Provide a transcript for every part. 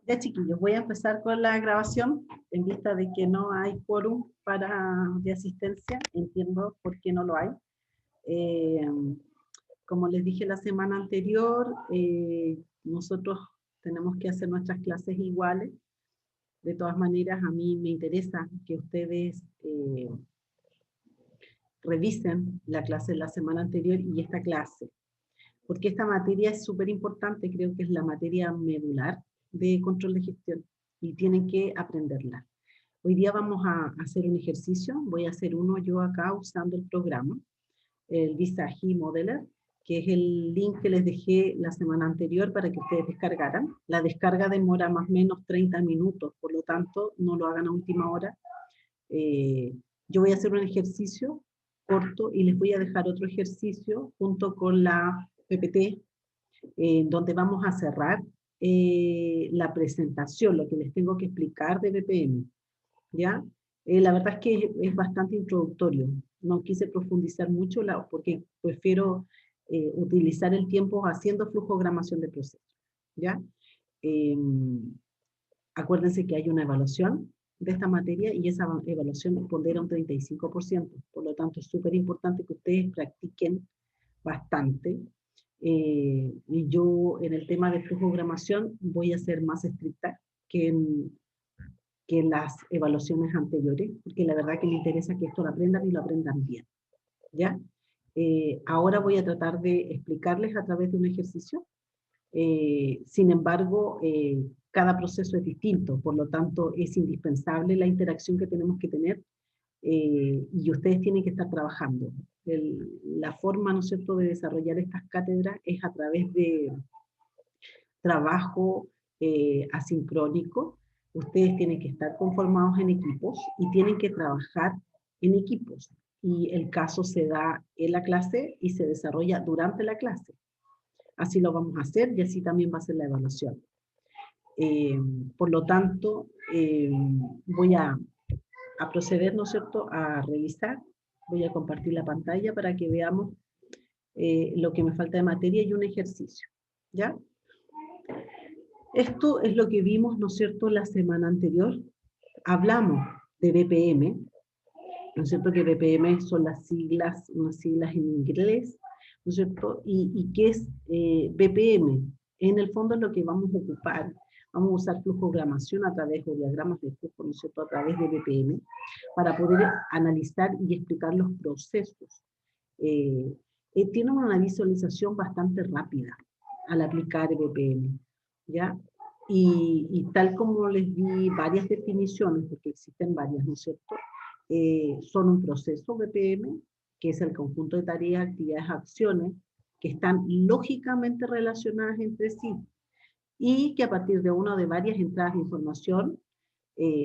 Ya, chiquillos, voy a empezar con la grabación en vista de que no hay quórum de asistencia. Entiendo por qué no lo hay. Eh, Como les dije la semana anterior, nosotros tenemos que hacer nuestras clases iguales. De todas maneras, a mí me interesa que ustedes revisen la clase de la semana anterior y esta clase, porque esta materia es súper importante, creo que es la materia medular de control de gestión y tienen que aprenderla. Hoy día vamos a hacer un ejercicio, voy a hacer uno yo acá usando el programa, el Visage Modeler, que es el link que les dejé la semana anterior para que ustedes descargaran. La descarga demora más o menos 30 minutos, por lo tanto no lo hagan a última hora. Yo voy a hacer un ejercicio corto y les voy a dejar otro ejercicio junto con la PPT, donde vamos a cerrar la presentación, lo que les tengo que explicar de BPM, ¿ya? La verdad es que es bastante introductorio, no quise profundizar mucho porque prefiero utilizar el tiempo haciendo flujogramación de procesos, ¿ya? Eh, Acuérdense que hay una evaluación de esta materia y esa evaluación pondera un 35%, por lo tanto es súper importante que ustedes practiquen bastante. Y yo en el tema de flujogramación voy a ser más estricta que en las evaluaciones anteriores, porque la verdad que me interesa que esto lo aprendan y lo aprendan bien, ¿ya? Ahora voy a tratar de explicarles a través de un ejercicio. Sin embargo, cada proceso es distinto, por lo tanto es indispensable la interacción que tenemos que tener y ustedes tienen que estar trabajando. La forma, ¿no es cierto?, de desarrollar estas cátedras es a través de trabajo asincrónico. Ustedes tienen que estar conformados en equipos y tienen que trabajar en equipos. Y el caso se da en la clase y se desarrolla durante la clase. Así lo vamos a hacer y así también va a ser la evaluación. Por lo tanto, voy a proceder, ¿no es cierto?, a revisar. Voy a compartir la pantalla para que veamos lo que me falta de materia y un ejercicio, ¿ya? Esto es lo que vimos, ¿no es cierto?, la semana anterior. Hablamos de BPM, ¿no es cierto?, que BPM son las siglas, unas siglas en inglés, ¿no es cierto?, y qué es BPM. En el fondo es lo que vamos a ocupar. Vamos a usar flujogramación a través de diagramas de flujo, ¿no es cierto?, a través de BPM, para poder analizar y explicar los procesos. Tiene una visualización bastante rápida al aplicar BPM, ¿ya? Y tal como les di varias definiciones, porque existen varias, ¿no es cierto?, son un proceso BPM, que es el conjunto de tareas, actividades, acciones, que están lógicamente relacionadas entre sí, y que a partir de una o de varias entradas de información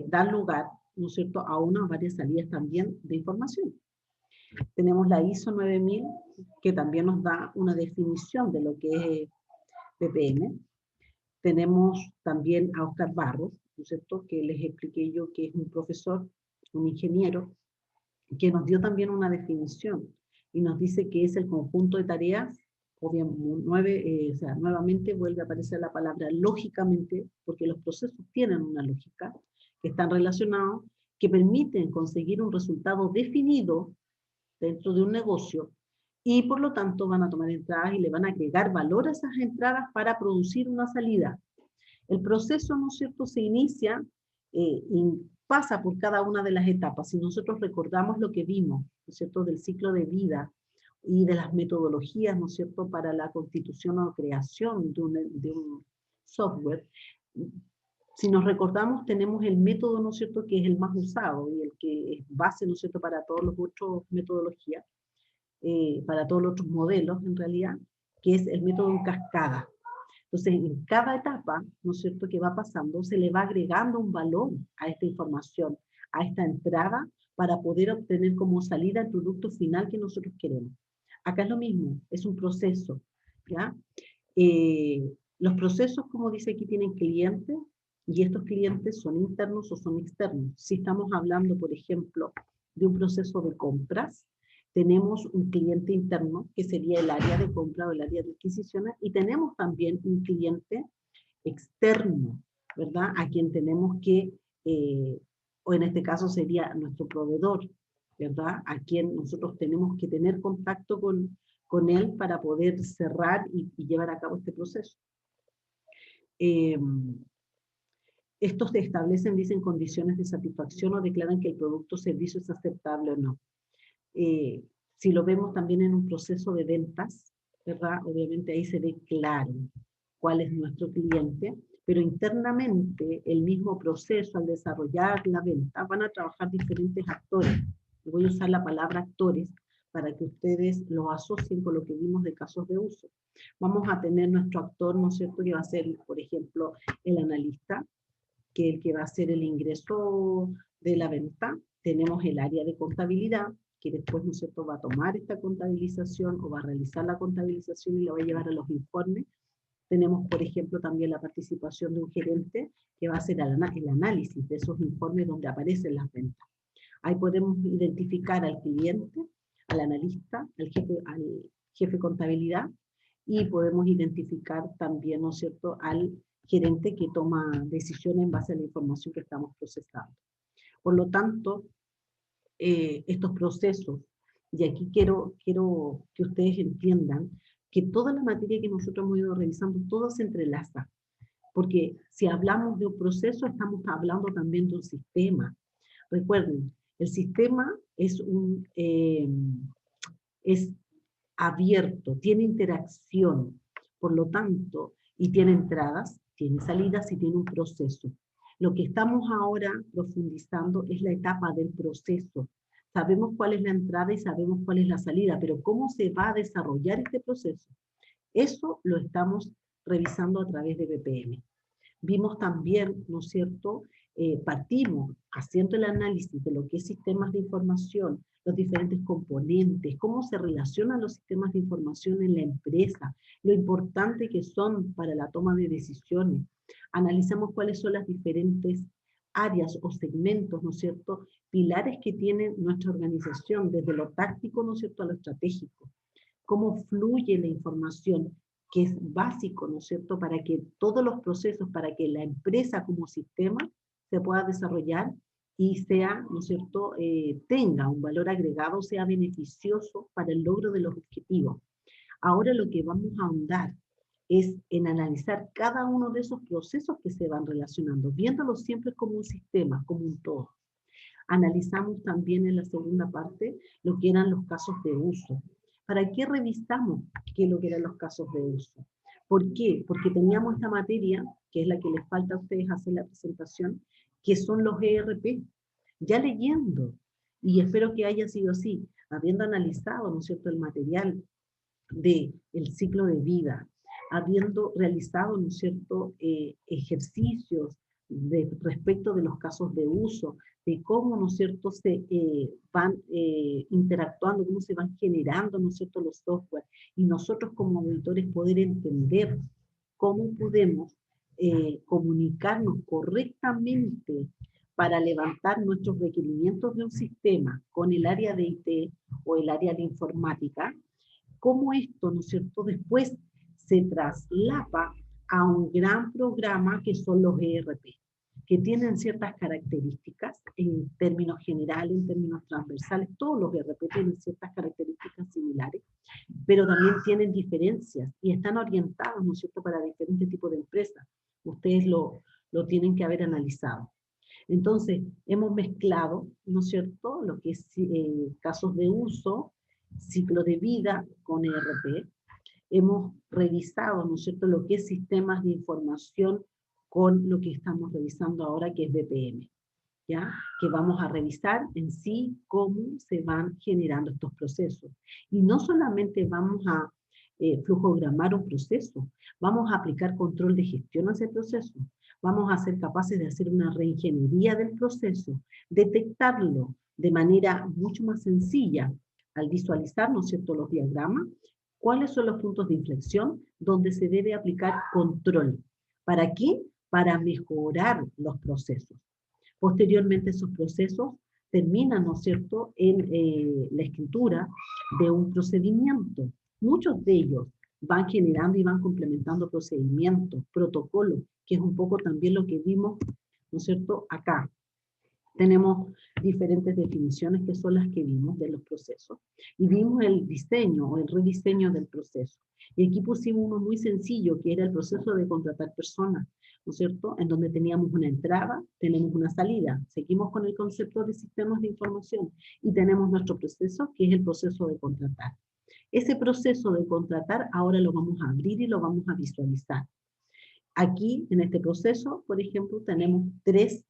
dan lugar, ¿no es cierto?, a una o varias salidas también de información. Tenemos la ISO 9000, que también nos da una definición de lo que es BPM. Tenemos también a Oscar Barros, ¿no es cierto?, que les expliqué yo que es un profesor, un ingeniero, que nos dio también una definición y nos dice que es el conjunto de tareas, obviamente, nuevamente vuelve a aparecer la palabra lógicamente, porque los procesos tienen una lógica, que están relacionados, que permiten conseguir un resultado definido dentro de un negocio y por lo tanto van a tomar entradas y le van a agregar valor a esas entradas para producir una salida. El proceso, ¿no es cierto?, se inicia y pasa por cada una de las etapas. Si nosotros recordamos lo que vimos, ¿no es cierto?, del ciclo de vida y de las metodologías, ¿no es cierto?, para la constitución o creación de un software, si nos recordamos, tenemos el método, ¿no es cierto?, que es el más usado y el que es base, ¿no es cierto?, para todos los otros metodologías, para todos los otros modelos, en realidad, que es el método en cascada. Entonces, en cada etapa, ¿no es cierto?, que va pasando, se le va agregando un valor a esta información, a esta entrada, para poder obtener como salida el producto final que nosotros queremos. Acá es lo mismo, es un proceso, ¿ya? Los procesos, como dice aquí, tienen clientes, y estos clientes son internos o son externos. Si estamos hablando, por ejemplo, de un proceso de compras, tenemos un cliente interno, que sería el área de compra o el área de adquisiciones, y tenemos también un cliente externo, ¿verdad? A quien tenemos que, o en este caso sería nuestro proveedor, ¿verdad? A quien nosotros tenemos que tener contacto con él para poder cerrar y llevar a cabo este proceso. Estos establecen, dicen, condiciones de satisfacción o declaran que el producto o servicio es aceptable o no. Si lo vemos también en un proceso de ventas, ¿verdad? Obviamente ahí se ve claro cuál es nuestro cliente, pero internamente el mismo proceso, al desarrollar la venta, van a trabajar diferentes actores. Voy a usar la palabra actores para que ustedes lo asocien con lo que vimos de casos de uso. Vamos a tener nuestro actor, ¿no es cierto?, que va a ser, por ejemplo, el analista, que es el que va a hacer el ingreso de la venta. Tenemos el área de contabilidad, que después, ¿no es cierto?, va a tomar esta contabilización o va a realizar la contabilización y la va a llevar a los informes. Tenemos, por ejemplo, también la participación de un gerente que va a hacer el análisis de esos informes donde aparecen las ventas. Ahí podemos identificar al cliente, al analista, al jefe de contabilidad, y podemos identificar también, ¿no es cierto?, al gerente que toma decisiones en base a la información que estamos procesando. Por lo tanto, estos procesos, y aquí quiero que ustedes entiendan que toda la materia que nosotros hemos ido revisando, todo se entrelaza, porque si hablamos de un proceso, estamos hablando también de un sistema. Recuerden, el sistema es abierto, tiene interacción, por lo tanto, y tiene entradas, tiene salidas y tiene un proceso. Lo que estamos ahora profundizando es la etapa del proceso. Sabemos cuál es la entrada y sabemos cuál es la salida, pero ¿cómo se va a desarrollar este proceso? Eso lo estamos revisando a través de BPM. Vimos también, ¿no es cierto?, partimos haciendo el análisis de lo que es sistemas de información, los diferentes componentes, cómo se relacionan los sistemas de información en la empresa, lo importante que son para la toma de decisiones. Analizamos cuáles son las diferentes áreas o segmentos, ¿no es cierto?, pilares que tiene nuestra organización, desde lo táctico, ¿no es cierto?, a lo estratégico. Cómo fluye la información, que es básico, ¿no es cierto?, para que todos los procesos, para que la empresa como sistema se pueda desarrollar y sea, ¿no es cierto?, tenga un valor agregado, sea beneficioso para el logro de los objetivos. Ahora lo que vamos a ahondar es en analizar cada uno de esos procesos que se van relacionando, viéndolos siempre como un sistema, como un todo. Analizamos también en la segunda parte lo que eran los casos de uso. ¿Para qué revisamos qué es lo que eran los casos de uso? ¿Por qué? Porque teníamos esta materia, que es la que les falta a ustedes hacer la presentación, que son los ERP. Ya leyendo, y espero que haya sido así, habiendo analizado, ¿no es cierto?, el material del ciclo de vida, habiendo realizado, ¿no es cierto?, ejercicios respecto de los casos de uso, de cómo, ¿no es cierto?, se van interactuando, cómo se van generando, ¿no es cierto?, los software, y nosotros como auditores poder entender cómo podemos comunicarnos correctamente para levantar nuestros requerimientos de un sistema con el área de IT o el área de informática, cómo esto, ¿no es cierto?, después se traslapa a un gran programa que son los ERP, que tienen ciertas características en términos generales, en términos transversales. Todos los ERP tienen ciertas características similares, pero también tienen diferencias y están orientados, ¿no es cierto?, para diferentes tipos de empresas. Ustedes lo tienen que haber analizado. Entonces, hemos mezclado, ¿no es cierto?, lo que es casos de uso, ciclo de vida con ERP. Hemos revisado, ¿no es cierto?, lo que es sistemas de información con lo que estamos revisando ahora, que es BPM, ¿ya? Que vamos a revisar en sí cómo se van generando estos procesos. Y no solamente vamos a flujogramar un proceso, vamos a aplicar control de gestión a ese proceso, vamos a ser capaces de hacer una reingeniería del proceso, detectarlo de manera mucho más sencilla al visualizar, ¿no es cierto?, los diagramas, cuáles son los puntos de inflexión donde se debe aplicar control. ¿Para qué? Para mejorar los procesos. Posteriormente esos procesos terminan, ¿no es cierto?, en la escritura de un procedimiento. Muchos de ellos van generando y van complementando procedimientos, protocolos, que es un poco también lo que vimos, ¿no es cierto?, acá. Tenemos diferentes definiciones que son las que vimos de los procesos. Y vimos el diseño o el rediseño del proceso. Y aquí pusimos uno muy sencillo, que era el proceso de contratar personas, ¿no es cierto? En donde teníamos una entrada, tenemos una salida. Seguimos con el concepto de sistemas de información. Y tenemos nuestro proceso, que es el proceso de contratar. Ese proceso de contratar ahora lo vamos a abrir y lo vamos a visualizar. Aquí, en este proceso, por ejemplo, tenemos tres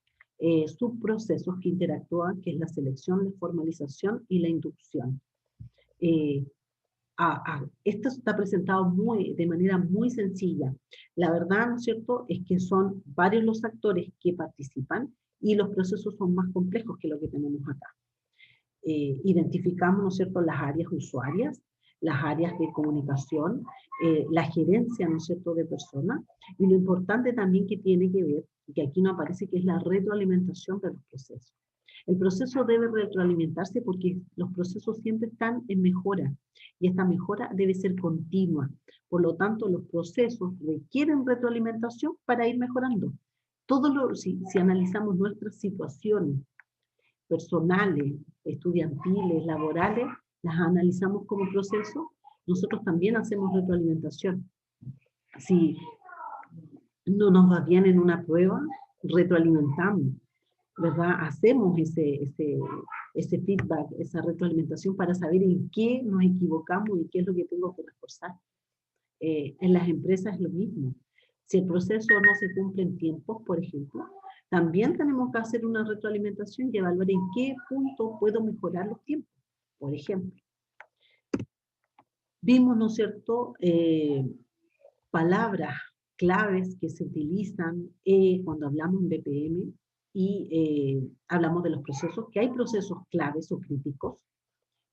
subprocesos que interactúan, que es la selección, la formalización y la inducción. Esto está presentado de manera muy sencilla. La verdad, ¿no es cierto?, es que son varios los actores que participan y los procesos son más complejos que lo que tenemos acá. Identificamos, ¿no es cierto?, las áreas usuarias, las áreas de comunicación, la gerencia, ¿no es cierto?, de personas, y lo importante también que tiene que ver, que aquí no aparece, que es la retroalimentación de los procesos. El proceso debe retroalimentarse porque los procesos siempre están en mejora, y esta mejora debe ser continua. Por lo tanto, los procesos requieren retroalimentación para ir mejorando. Si analizamos nuestras situaciones personales, estudiantiles, laborales, las analizamos como proceso, nosotros también hacemos retroalimentación. Si no nos va bien en una prueba, retroalimentamos, ¿verdad? Hacemos ese feedback, esa retroalimentación para saber en qué nos equivocamos y qué es lo que tengo que reforzar. En las empresas es lo mismo. Si el proceso no se cumple en tiempos, por ejemplo, también tenemos que hacer una retroalimentación y evaluar en qué punto puedo mejorar los tiempos, por ejemplo. Vimos, ¿no es cierto?, palabras claves que se utilizan cuando hablamos en BPM y hablamos de los procesos, que hay procesos claves o críticos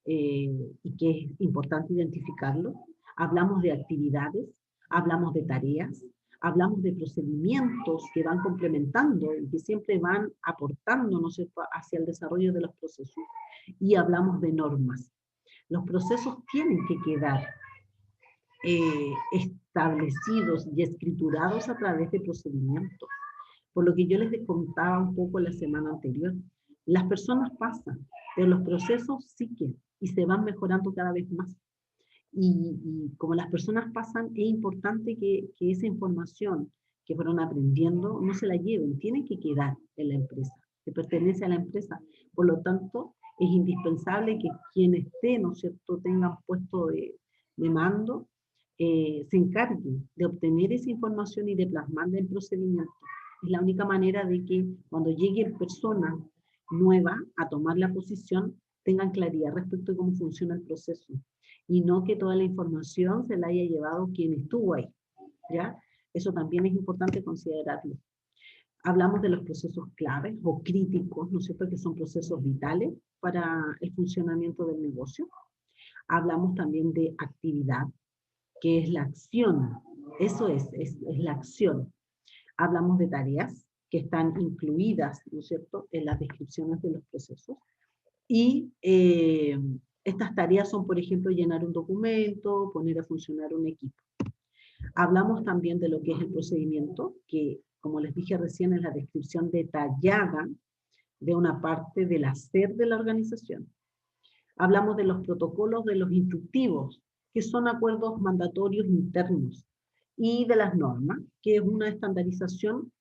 y que es importante identificarlo. Hablamos de actividades, hablamos de tareas, hablamos de procedimientos que van complementando y que siempre van aportando, ¿no es cierto?, hacia el desarrollo de los procesos. Y hablamos de normas. Los procesos tienen que quedar establecidos y escriturados a través de procedimientos. Por lo que yo les contaba un poco la semana anterior, las personas pasan, pero los procesos siguen y se van mejorando cada vez más. Y como las personas pasan, es importante que esa información que fueron aprendiendo no se la lleven, tiene que quedar en la empresa, que pertenece a la empresa. Por lo tanto, es indispensable que quien esté, ¿no es cierto?, tengan puesto de mando, se encargue de obtener esa información y de plasmarla en procedimientos. Es la única manera de que cuando llegue persona nueva a tomar la posición, tengan claridad respecto de cómo funciona el proceso. Y no que toda la información se la haya llevado quien estuvo ahí, ¿ya? Eso también es importante considerarlo. Hablamos de los procesos claves o críticos, ¿no es cierto?, que son procesos vitales para el funcionamiento del negocio. Hablamos también de actividad, que es la acción. Eso es la acción. Hablamos de tareas que están incluidas, ¿no es cierto?, en las descripciones de los procesos. Y estas tareas son, por ejemplo, llenar un documento, poner a funcionar un equipo. Hablamos también de lo que es el procedimiento, que, como les dije recién, es la descripción detallada de una parte del hacer de la organización. Hablamos de los protocolos, de los instructivos, que son acuerdos mandatorios internos, y de las normas, que es una estandarización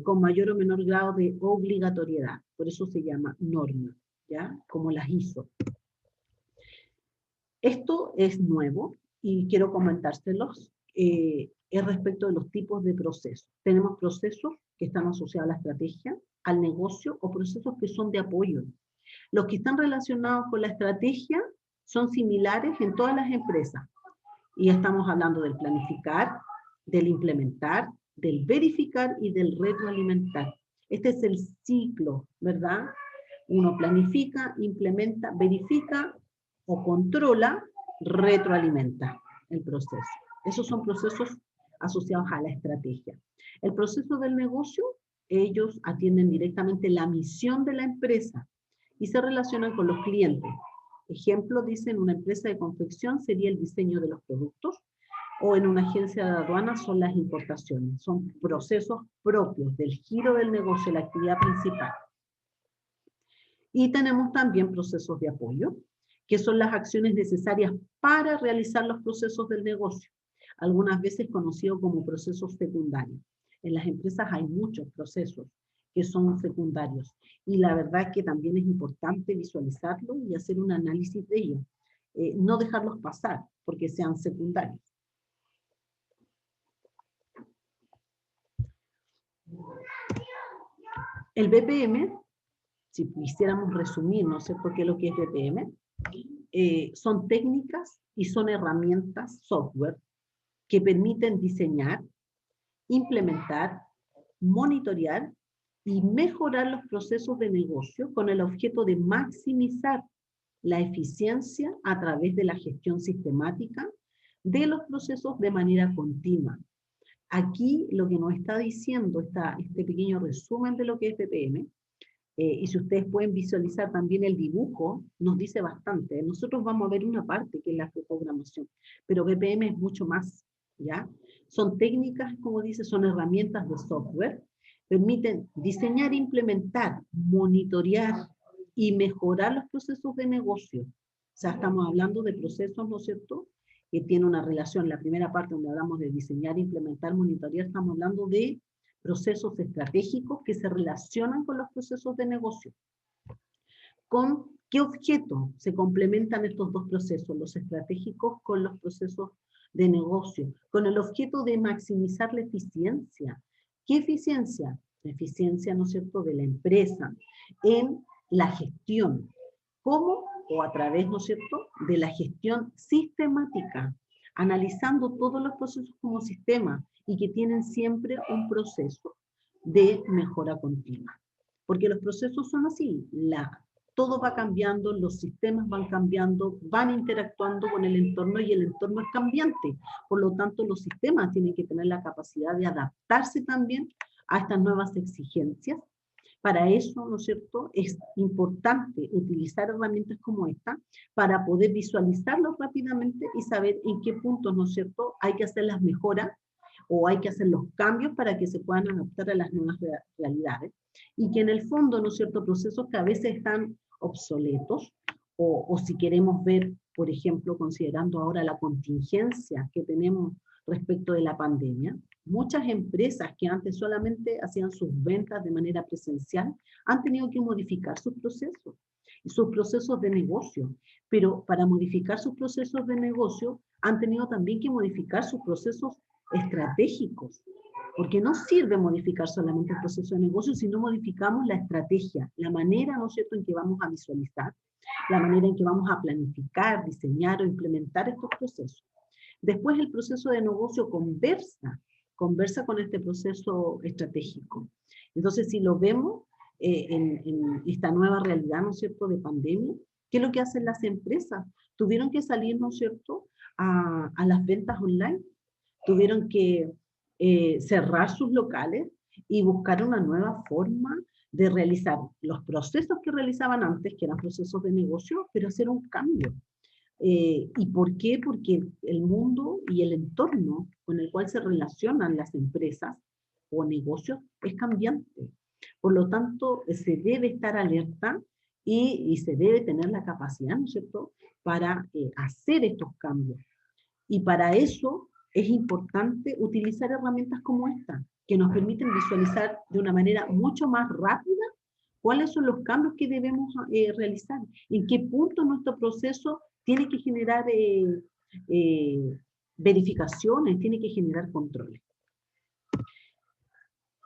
con mayor o menor grado de obligatoriedad. Por eso se llama norma, ¿ya? Como las ISO. Esto es nuevo y quiero comentárselos. Es respecto de los tipos de procesos. Tenemos procesos que están asociados a la estrategia, al negocio, o procesos que son de apoyo. Los que están relacionados con la estrategia son similares en todas las empresas. Y estamos hablando del planificar, del implementar, del verificar y del retroalimentar. Este es el ciclo, ¿verdad? Uno planifica, implementa, verifica o controla, retroalimenta el proceso. Esos son procesos asociados a la estrategia. El proceso del negocio, ellos atienden directamente la misión de la empresa y se relacionan con los clientes. Ejemplo, dicen, una empresa de confección sería el diseño de los productos, o en una agencia de aduanas son las importaciones. Son procesos propios del giro del negocio, la actividad principal. Y tenemos también procesos de apoyo, que son las acciones necesarias para realizar los procesos del negocio, algunas veces conocidos como procesos secundarios. En las empresas hay muchos procesos que son secundarios, y la verdad es que también es importante visualizarlos y hacer un análisis de ellos. No dejarlos pasar porque sean secundarios. El BPM, si quisiéramos resumir, ¿no es cierto?, qué es lo que es BPM, son técnicas y son herramientas, software, que permiten diseñar, implementar, monitorear y mejorar los procesos de negocio con el objeto de maximizar la eficiencia a través de la gestión sistemática de los procesos de manera continua. Aquí lo que nos está diciendo este pequeño resumen de lo que es BPM, y si ustedes pueden visualizar también el dibujo, nos dice bastante. Nosotros vamos a ver una parte que es la programación, pero BPM es mucho más, ¿ya? Son técnicas, como dice, son herramientas de software, permiten diseñar, implementar, monitorear y mejorar los procesos de negocio. O sea, estamos hablando de procesos, ¿no es cierto?, que tiene una relación. La primera parte donde hablamos de diseñar, implementar, monitorear, estamos hablando de procesos estratégicos que se relacionan con los procesos de negocio. ¿Con qué objeto se complementan estos dos procesos, los estratégicos con los procesos de negocio? Con el objeto de maximizar la eficiencia. ¿Qué eficiencia? La eficiencia, ¿no es cierto?, de la empresa en la gestión. ¿Cómo? O a través, ¿no es cierto?, de la gestión sistemática, analizando todos los procesos como sistema, y que tienen siempre un proceso de mejora continua. Porque los procesos son así, todo va cambiando, los sistemas van cambiando, van interactuando con el entorno y el entorno es cambiante. Por lo tanto, los sistemas tienen que tener la capacidad de adaptarse también a estas nuevas exigencias. Para eso, ¿no es cierto?, es importante utilizar herramientas como esta para poder visualizarlos rápidamente y saber en qué puntos, ¿no es cierto?, hay que hacer las mejoras o hay que hacer los cambios para que se puedan adaptar a las nuevas realidades. Y que en el fondo, ¿no es cierto?, procesos que a veces están obsoletos, o si queremos ver, por ejemplo, considerando ahora la contingencia que tenemos respecto de la pandemia, muchas empresas que antes solamente hacían sus ventas de manera presencial han tenido que modificar sus procesos de negocio. Pero para modificar sus procesos de negocio han tenido también que modificar sus procesos estratégicos, porque no sirve modificar solamente el proceso de negocio, si no modificamos la estrategia, la manera, ¿no es cierto?, en que vamos a visualizar, la manera en que vamos a planificar, diseñar o implementar estos procesos. Después el proceso de negocio conversa con este proceso estratégico. Entonces, si lo vemos en esta nueva realidad, ¿no es cierto?, de pandemia, ¿qué es lo que hacen las empresas? Tuvieron que salir, ¿no es cierto?, a las ventas online, tuvieron que cerrar sus locales y buscar una nueva forma de realizar los procesos que realizaban antes, que eran procesos de negocio, pero hacer un cambio. ¿Y por qué? Porque el mundo y el entorno con el cual se relacionan las empresas o negocios es cambiante. Por lo tanto, se debe estar alerta y se debe tener la capacidad, ¿no es cierto?, para hacer estos cambios. Y para eso es importante utilizar herramientas como esta, que nos permiten visualizar de una manera mucho más rápida cuáles son los cambios que debemos realizar, en qué punto nuestro proceso tiene que generar verificaciones, tiene que generar controles.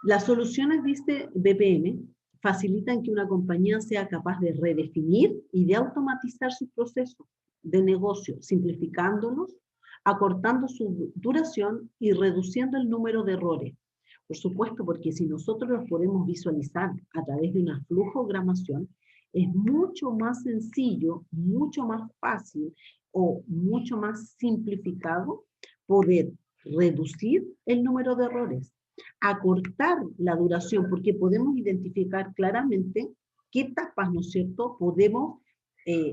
Las soluciones, dice BPM, facilitan que una compañía sea capaz de redefinir y de automatizar sus procesos de negocio, simplificándolos, acortando su duración y reduciendo el número de errores. Por supuesto, porque si nosotros los podemos visualizar a través de una flujogramación, es mucho más sencillo, mucho más fácil o mucho más simplificado poder reducir el número de errores, acortar la duración, porque podemos identificar claramente qué etapas, ¿no es cierto?, podemos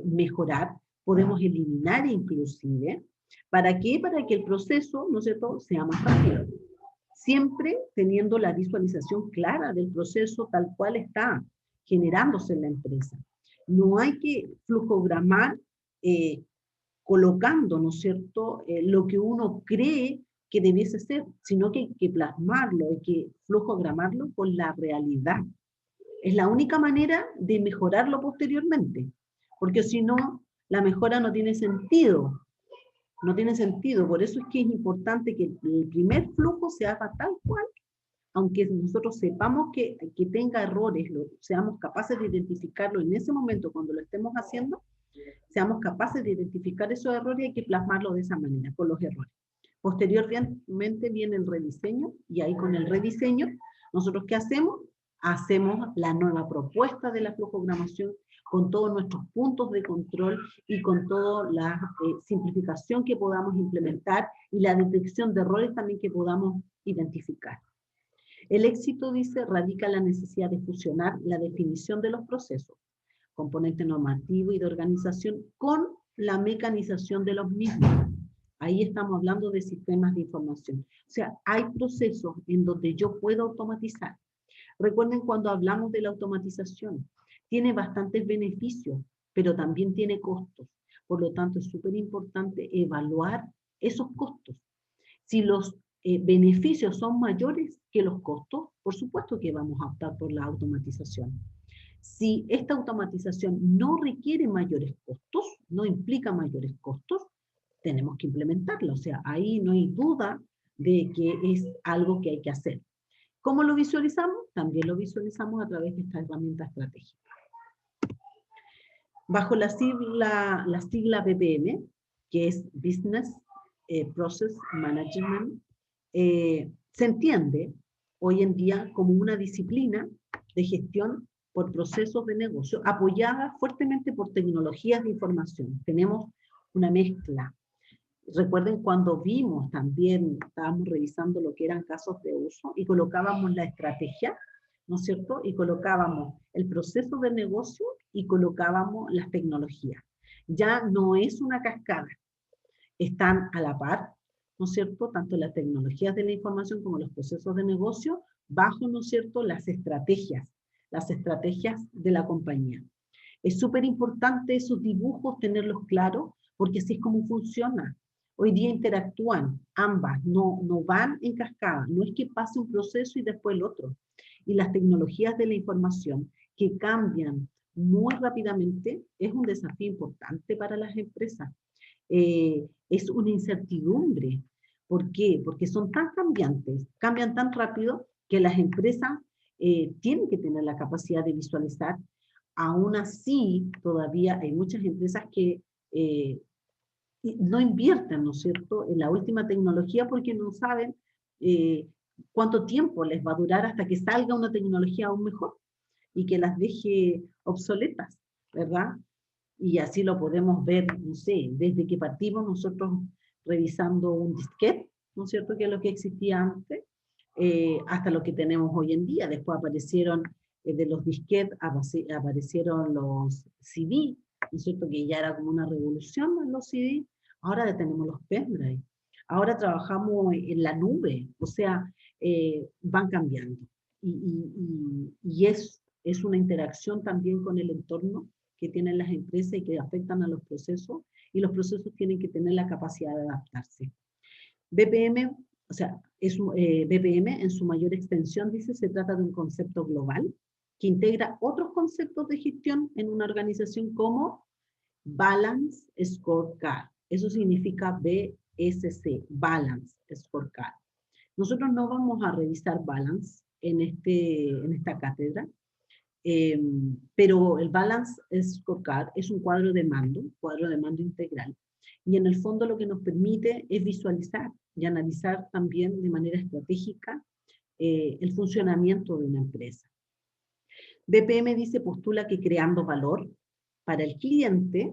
mejorar, podemos eliminar inclusive. ¿Para qué? Para que el proceso, ¿no es cierto?, sea más rápido. Siempre teniendo la visualización clara del proceso tal cual está generándose en la empresa. No hay que flujogramar colocando, ¿no es cierto?, lo que uno cree que debiese ser, sino que hay que plasmarlo, hay que flujogramarlo con la realidad. Es la única manera de mejorarlo posteriormente, porque si no, la mejora no tiene sentido. No tiene sentido, por eso es que es importante que el primer flujo se haga tal cual, aunque nosotros sepamos que tenga errores, seamos capaces de identificarlo en ese momento cuando lo estemos haciendo, seamos capaces de identificar esos errores y hay que plasmarlo de esa manera, con los errores. Posteriormente viene el rediseño, y ahí con el rediseño, ¿nosotros qué hacemos? Hacemos la nueva propuesta de la flujogramación con todos nuestros puntos de control y con toda la simplificación que podamos implementar y la detección de errores también que podamos identificar. El éxito, dice, radica en la necesidad de fusionar la definición de los procesos, componente normativo y de organización, con la mecanización de los mismos. Ahí estamos hablando de sistemas de información. O sea, hay procesos en donde yo puedo automatizar. Recuerden cuando hablamos de la automatización, tiene bastantes beneficios, pero también tiene costos. Por lo tanto, es súper importante evaluar esos costos. Si los beneficios son mayores que los costos, por supuesto que vamos a optar por la automatización. Si esta automatización no requiere mayores costos, no implica mayores costos, tenemos que implementarla. O sea, ahí no hay duda de que es algo que hay que hacer. ¿Cómo lo visualizamos? También lo visualizamos a través de esta herramienta estratégica. Bajo la sigla BPM, que es Business Process Management, se entiende hoy en día como una disciplina de gestión por procesos de negocio apoyada fuertemente por tecnologías de información. Tenemos una mezcla. Recuerden cuando vimos también, estábamos revisando lo que eran casos de uso y colocábamos la estrategia, ¿no es cierto? Y colocábamos el proceso de negocio y colocábamos las tecnologías. Ya no es una cascada, están a la par, ¿no es cierto? Tanto las tecnologías de la información como los procesos de negocio, bajo, ¿no es cierto?, las estrategias de la compañía. Es súper importante esos dibujos tenerlos claros, porque así es como funciona. Hoy día interactúan ambas, no van en cascada, no es que pase un proceso y después el otro. Y las tecnologías de la información que cambian muy rápidamente es un desafío importante para las empresas. Es una incertidumbre. ¿Por qué? Porque son tan cambiantes, cambian tan rápido que las empresas tienen que tener la capacidad de visualizar. Aún así, todavía hay muchas empresas que no invierten, ¿no es cierto?, en la última tecnología porque no saben cuánto tiempo les va a durar hasta que salga una tecnología aún mejor y que las deje obsoletas, ¿verdad? Y así lo podemos ver, no sé, desde que partimos nosotros revisando un disquete, ¿no es cierto?, que es lo que existía antes, hasta lo que tenemos hoy en día. Después aparecieron de los disquetes, aparecieron los CD, ¿no es cierto?, que ya era como una revolución en los CD. Ahora tenemos los pendrive. Ahora trabajamos en la nube, o sea, van cambiando. Y es una interacción también con el entorno que tienen las empresas y que afectan a los procesos, y los procesos tienen que tener la capacidad de adaptarse. BPM, o sea, BPM en su mayor extensión, dice, se trata de un concepto global que integra otros conceptos de gestión en una organización como Balance Scorecard. Eso significa BSC, Balance Scorecard. Nosotros no vamos a revisar Balance en esta cátedra, pero el Balance Scorecard es un cuadro de mando integral, y en el fondo lo que nos permite es visualizar y analizar también de manera estratégica el funcionamiento de una empresa. BPM dice, postula que creando valor para el cliente,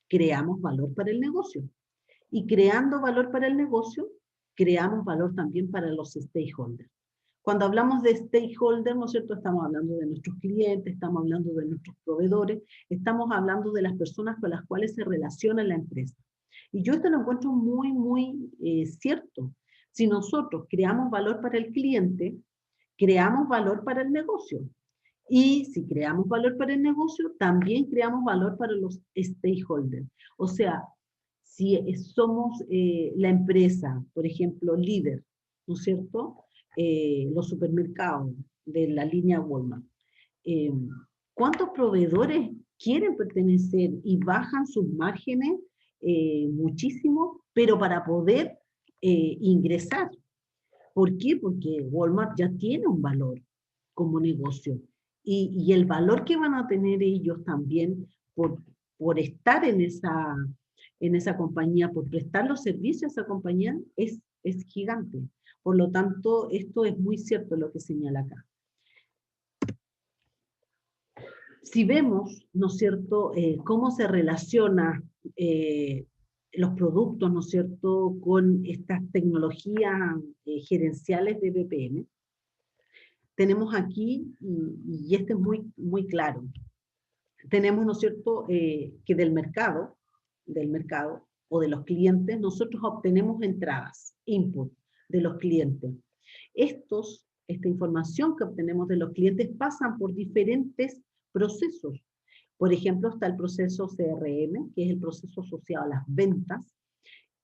creamos valor para el negocio. Y creando valor para el negocio, creamos valor también para los stakeholders. Cuando hablamos de stakeholder, ¿no es cierto? Estamos hablando de nuestros clientes, estamos hablando de nuestros proveedores, estamos hablando de las personas con las cuales se relaciona la empresa. Y yo esto lo encuentro muy, muy cierto. Si nosotros creamos valor para el cliente, creamos valor para el negocio. Y si creamos valor para el negocio, también creamos valor para los stakeholders. O sea, si somos la empresa, por ejemplo, líder, ¿no es cierto? Los supermercados de la línea Walmart. ¿Cuántos proveedores quieren pertenecer y bajan sus márgenes muchísimo, pero para poder ingresar? ¿Por qué? Porque Walmart ya tiene un valor como negocio. Y el valor que van a tener ellos también por estar en esa compañía, por prestar los servicios a esa compañía, es gigante. Por lo tanto, esto es muy cierto lo que señala acá. Si vemos, ¿no es cierto?, cómo se relaciona los productos, ¿no es cierto?, con estas tecnologías gerenciales de BPM, tenemos aquí, y este es muy, muy claro, tenemos, ¿no es cierto?, que del mercado o de los clientes, nosotros obtenemos entradas, input de los clientes. Esta información que obtenemos de los clientes pasan por diferentes procesos. Por ejemplo, está el proceso CRM, que es el proceso asociado a las ventas.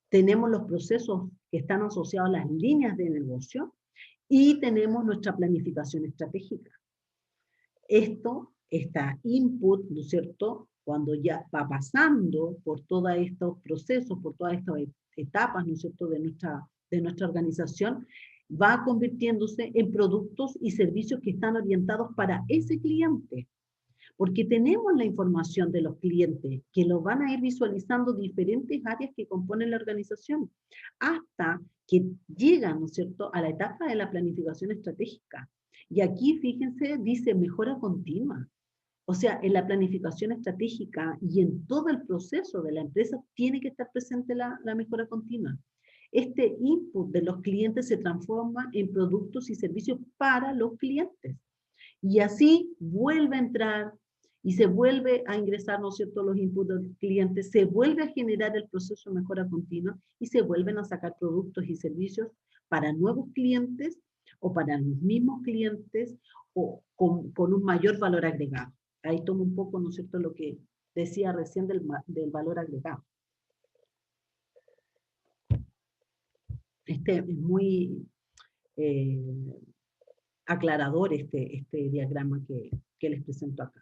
Tenemos los procesos que están asociados a las líneas de negocio y tenemos nuestra planificación estratégica. Esta input, ¿no es cierto?, cuando ya va pasando por todos estos procesos, por todas estas etapas, ¿no es cierto?, de nuestra organización, va convirtiéndose en productos y servicios que están orientados para ese cliente. Porque tenemos la información de los clientes, que lo van a ir visualizando diferentes áreas que componen la organización, hasta que llegan, ¿no es cierto?, a la etapa de la planificación estratégica. Y aquí, fíjense, dice mejora continua. O sea, en la planificación estratégica y en todo el proceso de la empresa tiene que estar presente la mejora continua. Este input de los clientes se transforma en productos y servicios para los clientes. Y así vuelve a entrar y se vuelve a ingresar, ¿no es cierto?, los inputs del cliente, se vuelve a generar el proceso de mejora continua y se vuelven a sacar productos y servicios para nuevos clientes o para los mismos clientes o con un mayor valor agregado. Ahí tomo un poco, ¿no es cierto?, lo que decía recién del valor agregado. Es muy aclarador este diagrama que les presento acá.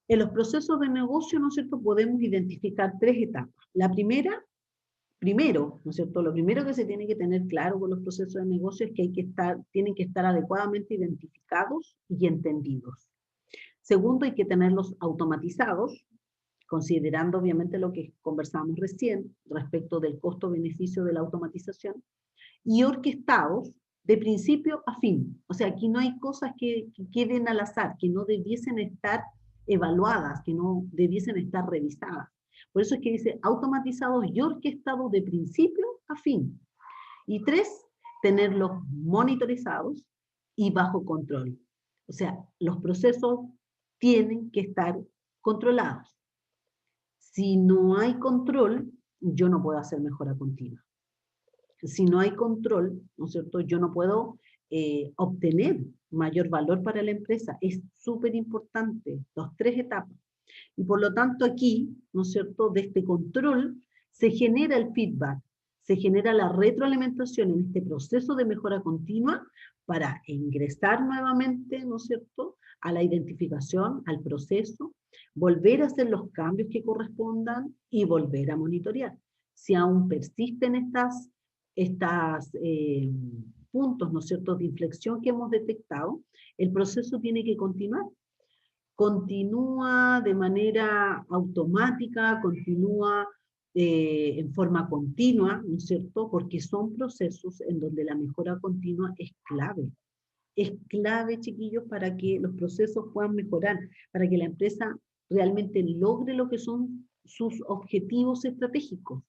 En los procesos de negocio, ¿no es cierto?, podemos identificar 3 etapas. La primero, ¿no es cierto?, lo primero que se tiene que tener claro con los procesos de negocio es que tienen que estar adecuadamente identificados y entendidos. Segundo, hay que tenerlos automatizados, considerando obviamente lo que conversamos recién respecto del costo-beneficio de la automatización, y orquestados de principio a fin. O sea, aquí no hay cosas que queden al azar, que no debiesen estar evaluadas, que no debiesen estar revisadas. Por eso es que dice automatizados y orquestados de principio a fin. Y 3, tenerlos monitorizados y bajo control. O sea, los procesos tienen que estar controlados. Si no hay control, yo no puedo hacer mejora continua. Si no hay control, ¿no es cierto?, yo no puedo obtener mayor valor para la empresa. Es súper importante, las 3 etapas. Y por lo tanto aquí, ¿no es cierto?, de este control se genera el feedback, se genera la retroalimentación en este proceso de mejora continua para ingresar nuevamente, ¿no es cierto?, a la identificación, al proceso, volver a hacer los cambios que correspondan y volver a monitorear. Si aún persisten estos puntos, ¿no es cierto?, de inflexión que hemos detectado, el proceso tiene que continuar. Continúa de manera automática, continúa en forma continua, ¿no es cierto?, porque son procesos en donde la mejora continua es clave. Es clave, chiquillos, para que los procesos puedan mejorar, para que la empresa realmente logre lo que son sus objetivos estratégicos.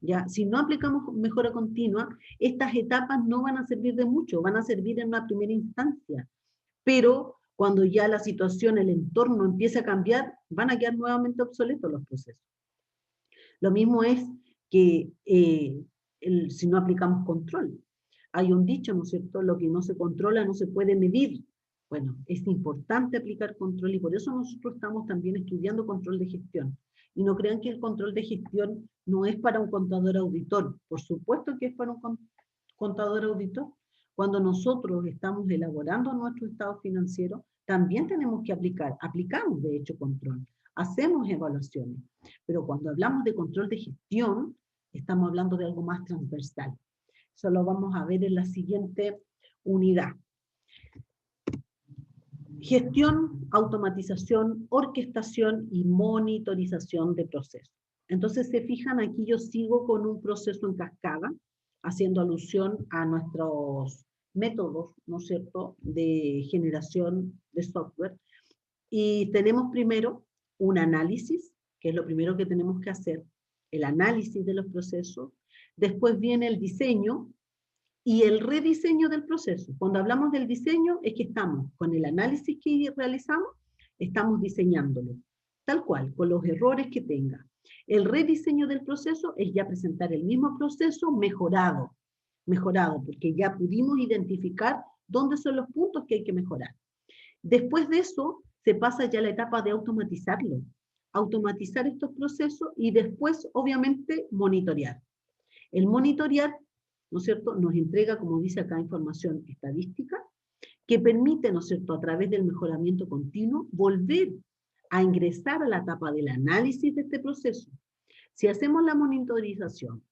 ¿ya? Si no aplicamos mejora continua, estas etapas no van a servir de mucho, van a servir en una primera instancia, pero cuando ya la situación, el entorno empiece a cambiar, van a quedar nuevamente obsoletos los procesos. Lo mismo es que si no aplicamos control. Hay un dicho, ¿no es cierto? Lo que no se controla no se puede medir. Bueno, es importante aplicar control y por eso nosotros estamos también estudiando control de gestión. Y no crean que el control de gestión no es para un contador auditor. Por supuesto que es para un contador auditor. Cuando nosotros estamos elaborando nuestro estado financiero, también tenemos que aplicamos de hecho control, hacemos evaluaciones. Pero cuando hablamos de control de gestión, estamos hablando de algo más transversal. Eso lo vamos a ver en la siguiente unidad. Gestión, automatización, orquestación y monitorización de procesos. Entonces, se fijan, aquí yo sigo con un proceso en cascada, haciendo alusión a nuestros métodos, ¿no es cierto?, de generación de software. Y tenemos primero un análisis, que es lo primero que tenemos que hacer, el análisis de los procesos. Después viene el diseño, y el rediseño del proceso. Cuando hablamos del diseño es que estamos con el análisis que realizamos, estamos diseñándolo, tal cual, con los errores que tenga. El rediseño del proceso es ya presentar el mismo proceso mejorado, porque ya pudimos identificar dónde son los puntos que hay que mejorar. Después de eso, se pasa ya a la etapa de automatizarlo, automatizar estos procesos y después, obviamente, monitorear. El monitorear, ¿no es cierto?, nos entrega, como dice acá, información estadística, que permite, ¿no es cierto?, a través del mejoramiento continuo, volver a ingresar a la etapa del análisis de este proceso. Si hacemos la monitorización,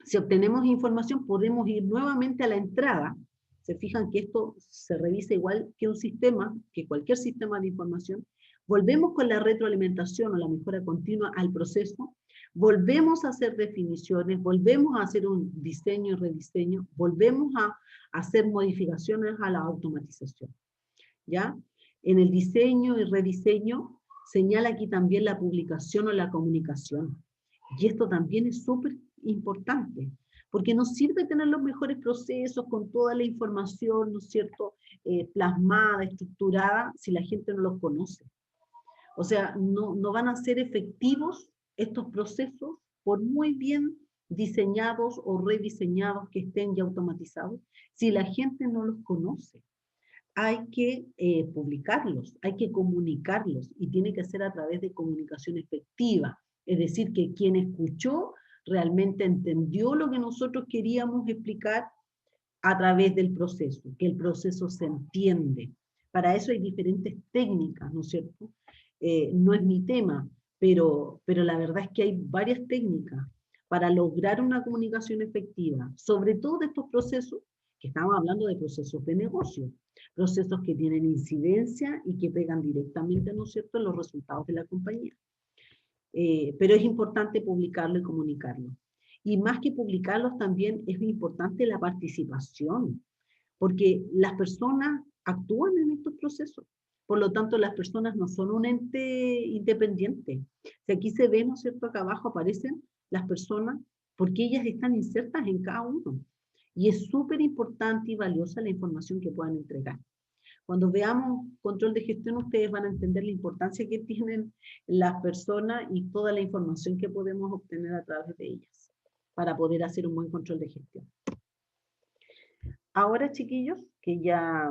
si obtenemos información, podemos ir nuevamente a la entrada. Se fijan que esto se revisa igual que un sistema, que cualquier sistema de información. Volvemos con la retroalimentación o la mejora continua al proceso, volvemos a hacer definiciones, volvemos a hacer un diseño y rediseño, volvemos a hacer modificaciones a la automatización. ¿Ya? En el diseño y rediseño señala aquí también la publicación o la comunicación. Y esto también es súper importante, porque nos sirve tener los mejores procesos con toda la información, ¿no es cierto?, plasmada, estructurada, si la gente no los conoce. O sea, no van a ser efectivos estos procesos por muy bien diseñados o rediseñados que estén ya automatizados, si la gente no los conoce. Hay que publicarlos, hay que comunicarlos, y tiene que ser a través de comunicación efectiva. Es decir, que quien escuchó realmente entendió lo que nosotros queríamos explicar a través del proceso, que el proceso se entiende. Para eso hay diferentes técnicas, ¿no es cierto? No es mi tema, pero la verdad es que hay varias técnicas para lograr una comunicación efectiva, sobre todo de estos procesos, que estamos hablando de procesos de negocio, procesos que tienen incidencia y que pegan directamente, ¿no es cierto?, en los resultados de la compañía. Pero es importante publicarlo y comunicarlo. Y más que publicarlos también es importante la participación, porque las personas actúan en estos procesos. Por lo tanto, las personas no son un ente independiente. Si aquí se ve, ¿no es cierto?, acá abajo aparecen las personas porque ellas están insertas en cada uno. Y es súper importante y valiosa la información que puedan entregar. Cuando veamos control de gestión, ustedes van a entender la importancia que tienen las personas y toda la información que podemos obtener a través de ellas para poder hacer un buen control de gestión. Ahora, chiquillos, que ya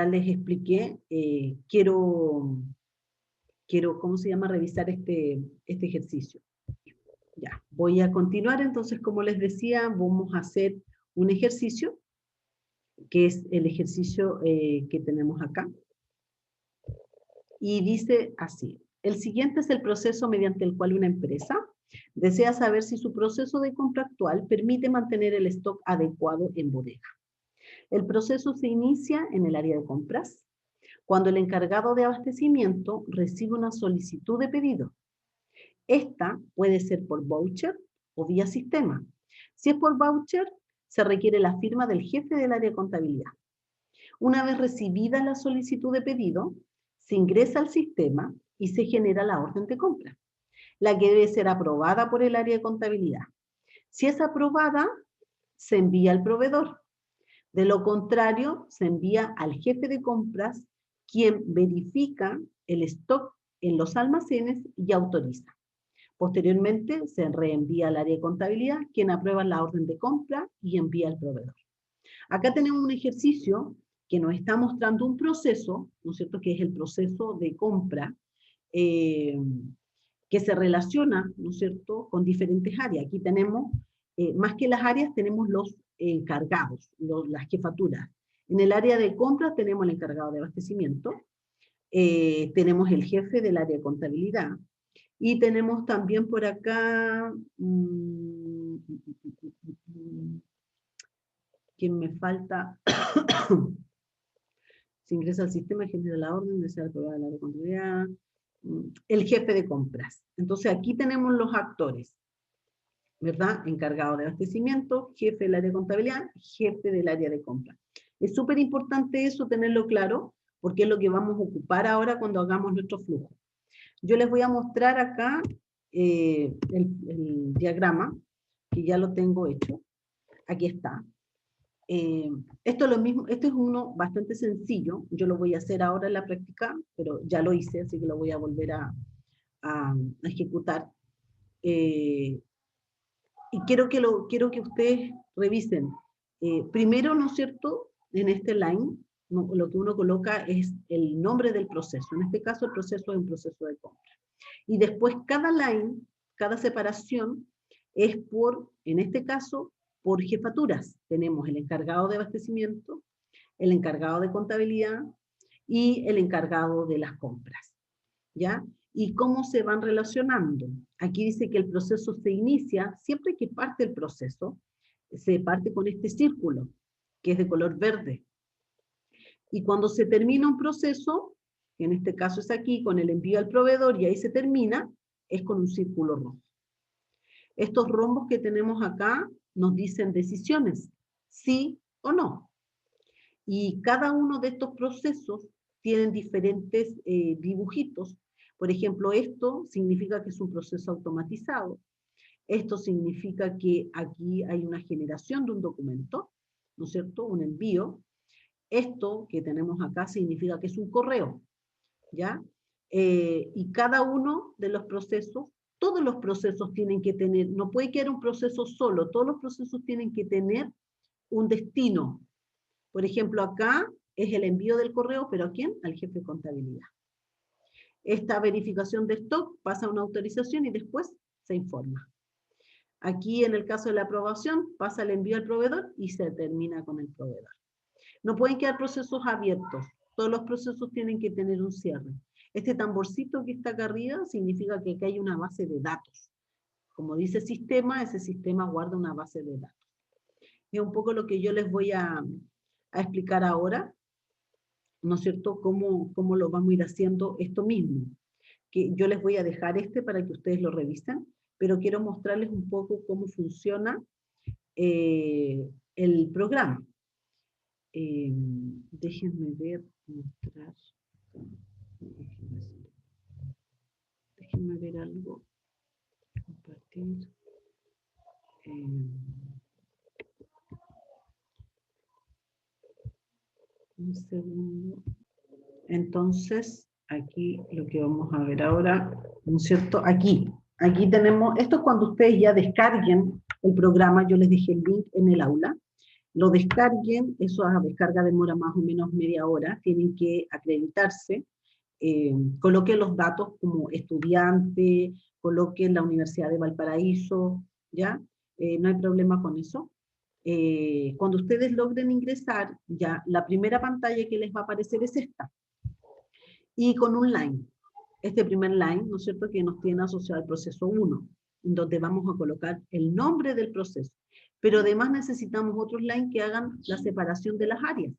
les expliqué, quiero, ¿cómo se llama?, revisar este ejercicio. Ya, voy a continuar, entonces, como les decía, vamos a hacer un ejercicio, que es el ejercicio que tenemos acá. Y dice así: el siguiente es el proceso mediante el cual una empresa desea saber si su proceso de compra actual permite mantener el stock adecuado en bodega. El proceso se inicia en el área de compras, cuando el encargado de abastecimiento recibe una solicitud de pedido. Esta puede ser por voucher o vía sistema. Si es por voucher, se requiere la firma del jefe del área de contabilidad. Una vez recibida la solicitud de pedido, se ingresa al sistema y se genera la orden de compra. la que debe ser aprobada por el área de contabilidad. Si es aprobada, se envía al proveedor. De lo contrario, se envía al jefe de compras, quien verifica el stock en los almacenes y autoriza. Posteriormente, se reenvía al área de contabilidad, quien aprueba la orden de compra y envía al proveedor. Acá tenemos un ejercicio que nos está mostrando un proceso, ¿no es cierto?, que es el proceso de compra, que se relaciona, ¿no es cierto?, con diferentes áreas. Aquí tenemos, más que las áreas, tenemos los encargados, las jefaturas. En el área de compra tenemos el encargado de abastecimiento, tenemos el jefe del área de contabilidad, y tenemos también por acá, ¿quién me falta? Se ingresa al sistema, genera la orden, desea aprobada la contabilidad, el jefe de compras. Entonces aquí tenemos los actores, ¿verdad? Encargado de abastecimiento, jefe del área de contabilidad, jefe del área de compra. Es súper importante eso, tenerlo claro, porque es lo que vamos a ocupar ahora cuando hagamos nuestro flujo. Yo les voy a mostrar acá el diagrama, que ya lo tengo hecho. Aquí está. Esto es lo mismo, este es uno bastante sencillo, yo lo voy a hacer ahora en la práctica, pero ya lo hice, así que lo voy a volver a ejecutar. Y quiero que ustedes revisen. Primero, ¿no es cierto?, en este line, lo que uno coloca es el nombre del proceso. En este caso, el proceso es un proceso de compra. Y después, cada line, cada separación, es por, en este caso, por jefaturas. Tenemos el encargado de abastecimiento, el encargado de contabilidad y el encargado de las compras, ¿ya? ¿Y cómo se van relacionando? Aquí dice que el proceso se inicia, siempre que parte el proceso, se parte con este círculo, que es de color verde. Y cuando se termina un proceso, que en este caso es aquí, con el envío al proveedor, y ahí se termina, es con un círculo rojo. Estos rombos que tenemos acá nos dicen decisiones, sí o no. Y cada uno de estos procesos tienen diferentes dibujitos. Por ejemplo, esto significa que es un proceso automatizado. Esto significa que aquí hay una generación de un documento, ¿no es cierto?, un envío. Esto que tenemos acá significa que es un correo, ¿ya? Y cada uno de los procesos, todos los procesos tienen que tener, no puede quedar un proceso solo, todos los procesos tienen que tener un destino. Por ejemplo, acá es el envío del correo, ¿pero a quién? Al jefe de contabilidad. Esta verificación de stock pasa a una autorización y después se informa. Aquí, en el caso de la aprobación, pasa el envío al proveedor y se termina con el proveedor. No pueden quedar procesos abiertos. Todos los procesos tienen que tener un cierre. Este tamborcito que está acá arriba significa que aquí hay una base de datos. Como dice sistema, ese sistema guarda una base de datos. Es un poco lo que yo les voy a explicar ahora, ¿no es cierto?, cómo lo vamos a ir haciendo esto mismo. Que yo les voy a dejar para que ustedes lo revisen, pero quiero mostrarles un poco cómo funciona el programa. Déjenme ver, mostrar. Déjenme ver algo. Compartir. Un segundo. Entonces, aquí lo que vamos a ver ahora, ¿no es cierto? Aquí tenemos, esto es cuando ustedes ya descarguen el programa, yo les dejé el link en el aula, lo descarguen, eso a descarga demora más o menos media hora, tienen que acreditarse, coloquen los datos como estudiante, coloquen la Universidad de Valparaíso, ¿ya? No hay problema con eso. Cuando ustedes logren ingresar, ya la primera pantalla que les va a aparecer es esta. Y con un line. Este primer line, ¿no es cierto?, que nos tiene asociado al proceso 1, en donde vamos a colocar el nombre del proceso. Pero además necesitamos otros lines que hagan la separación de las áreas.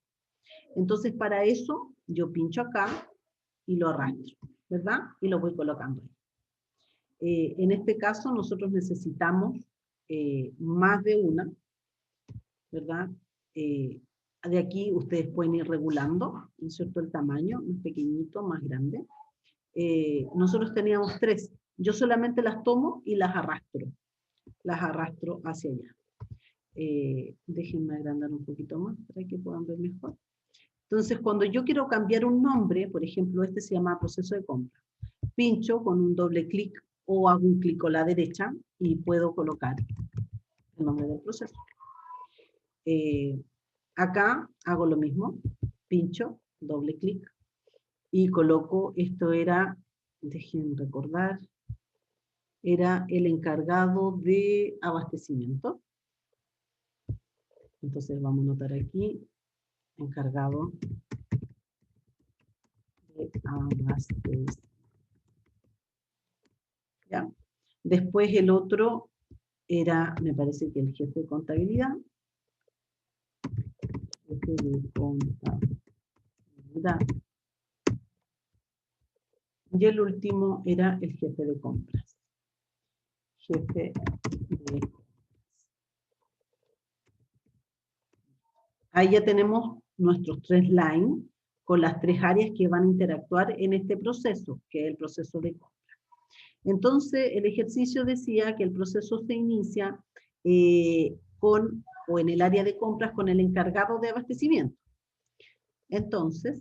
Entonces, para eso, yo pincho acá y lo arrastro, ¿verdad? Y lo voy colocando ahí. En este caso, nosotros necesitamos más de una, ¿verdad? De aquí ustedes pueden ir regulando, ¿no es cierto?, el tamaño, más pequeñito, más grande. Nosotros teníamos 3, yo solamente las tomo y las arrastro hacia allá. Déjenme agrandar un poquito más para que puedan ver mejor. Entonces, cuando yo quiero cambiar un nombre, por ejemplo, este se llama proceso de compra, pincho con un doble clic o hago un clic a la derecha y puedo colocar el nombre del proceso. Acá hago lo mismo, pincho, doble clic y coloco, esto era, dejen recordar, era el encargado de abastecimiento. Entonces vamos a notar aquí, encargado de abastecimiento. ¿Ya? Después el otro era, me parece que el jefe de contabilidad. Jefe de contabilidad. Y el último era el jefe de compras. Jefe de compras. Ahí ya tenemos nuestros 3 lines con las 3 áreas que van a interactuar en este proceso, que es el proceso de compra. Entonces, el ejercicio decía que el proceso se inicia o en el área de compras con el encargado de abastecimiento. Entonces,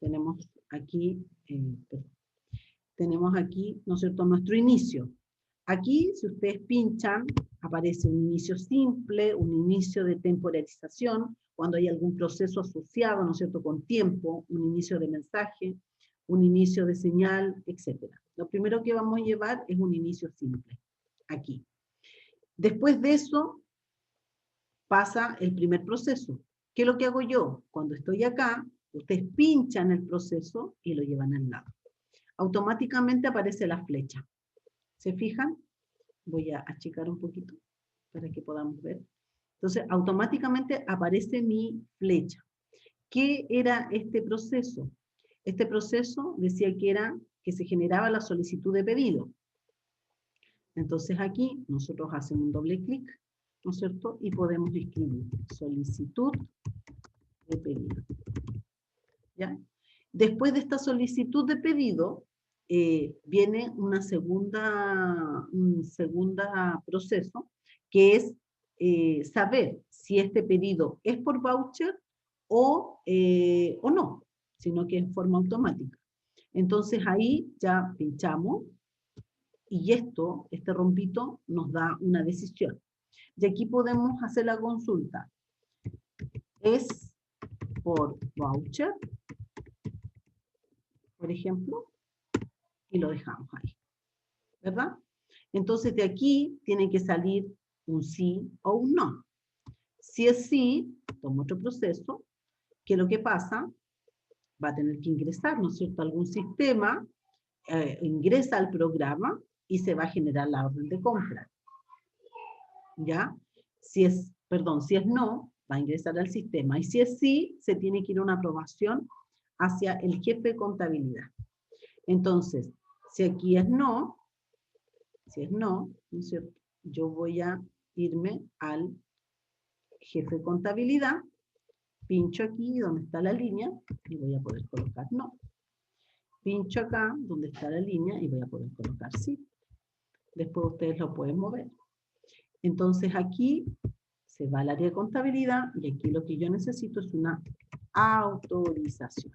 tenemos aquí, ¿no es cierto?, nuestro inicio. Aquí, si ustedes pinchan, aparece un inicio simple, un inicio de temporalización, cuando hay algún proceso asociado, ¿no es cierto?, con tiempo, un inicio de mensaje, un inicio de señal, etc. Lo primero que vamos a llevar es un inicio simple, aquí. Después de eso, pasa el primer proceso. ¿Qué es lo que hago yo? Cuando estoy acá, ustedes pinchan el proceso y lo llevan al lado. Automáticamente aparece la flecha. ¿Se fijan? Voy a achicar un poquito para que podamos ver. Entonces, automáticamente aparece mi flecha. ¿Qué era este proceso? Este proceso decía que era que se generaba la solicitud de pedido. Entonces aquí nosotros hacemos un doble clic, ¿no es cierto? Y podemos escribir solicitud de pedido. ¿Ya? Después de esta solicitud de pedido, viene un segunda proceso, que es saber si este pedido es por voucher o no, sino que es en forma automática. Entonces ahí ya pinchamos y este rompito nos da una decisión. Y aquí podemos hacer la consulta. ¿Es por voucher? Por ejemplo, y lo dejamos ahí, ¿verdad? Entonces de aquí tiene que salir un sí o un no. Si es sí, tomo otro proceso, que lo que pasa, va a tener que ingresar, ¿no es cierto?, algún sistema, ingresa al programa y se va a generar la orden de compra. ¿Ya? Si es no, va a ingresar al sistema. Y si es sí, se tiene que ir a una aprobación hacia el jefe de contabilidad. Entonces, si aquí es no, ¿no es cierto?, yo voy a irme al jefe de contabilidad, pincho aquí donde está la línea y voy a poder colocar no. Pincho acá donde está la línea y voy a poder colocar sí. Después ustedes lo pueden mover. Entonces aquí se va al área de contabilidad y aquí lo que yo necesito es una autorización.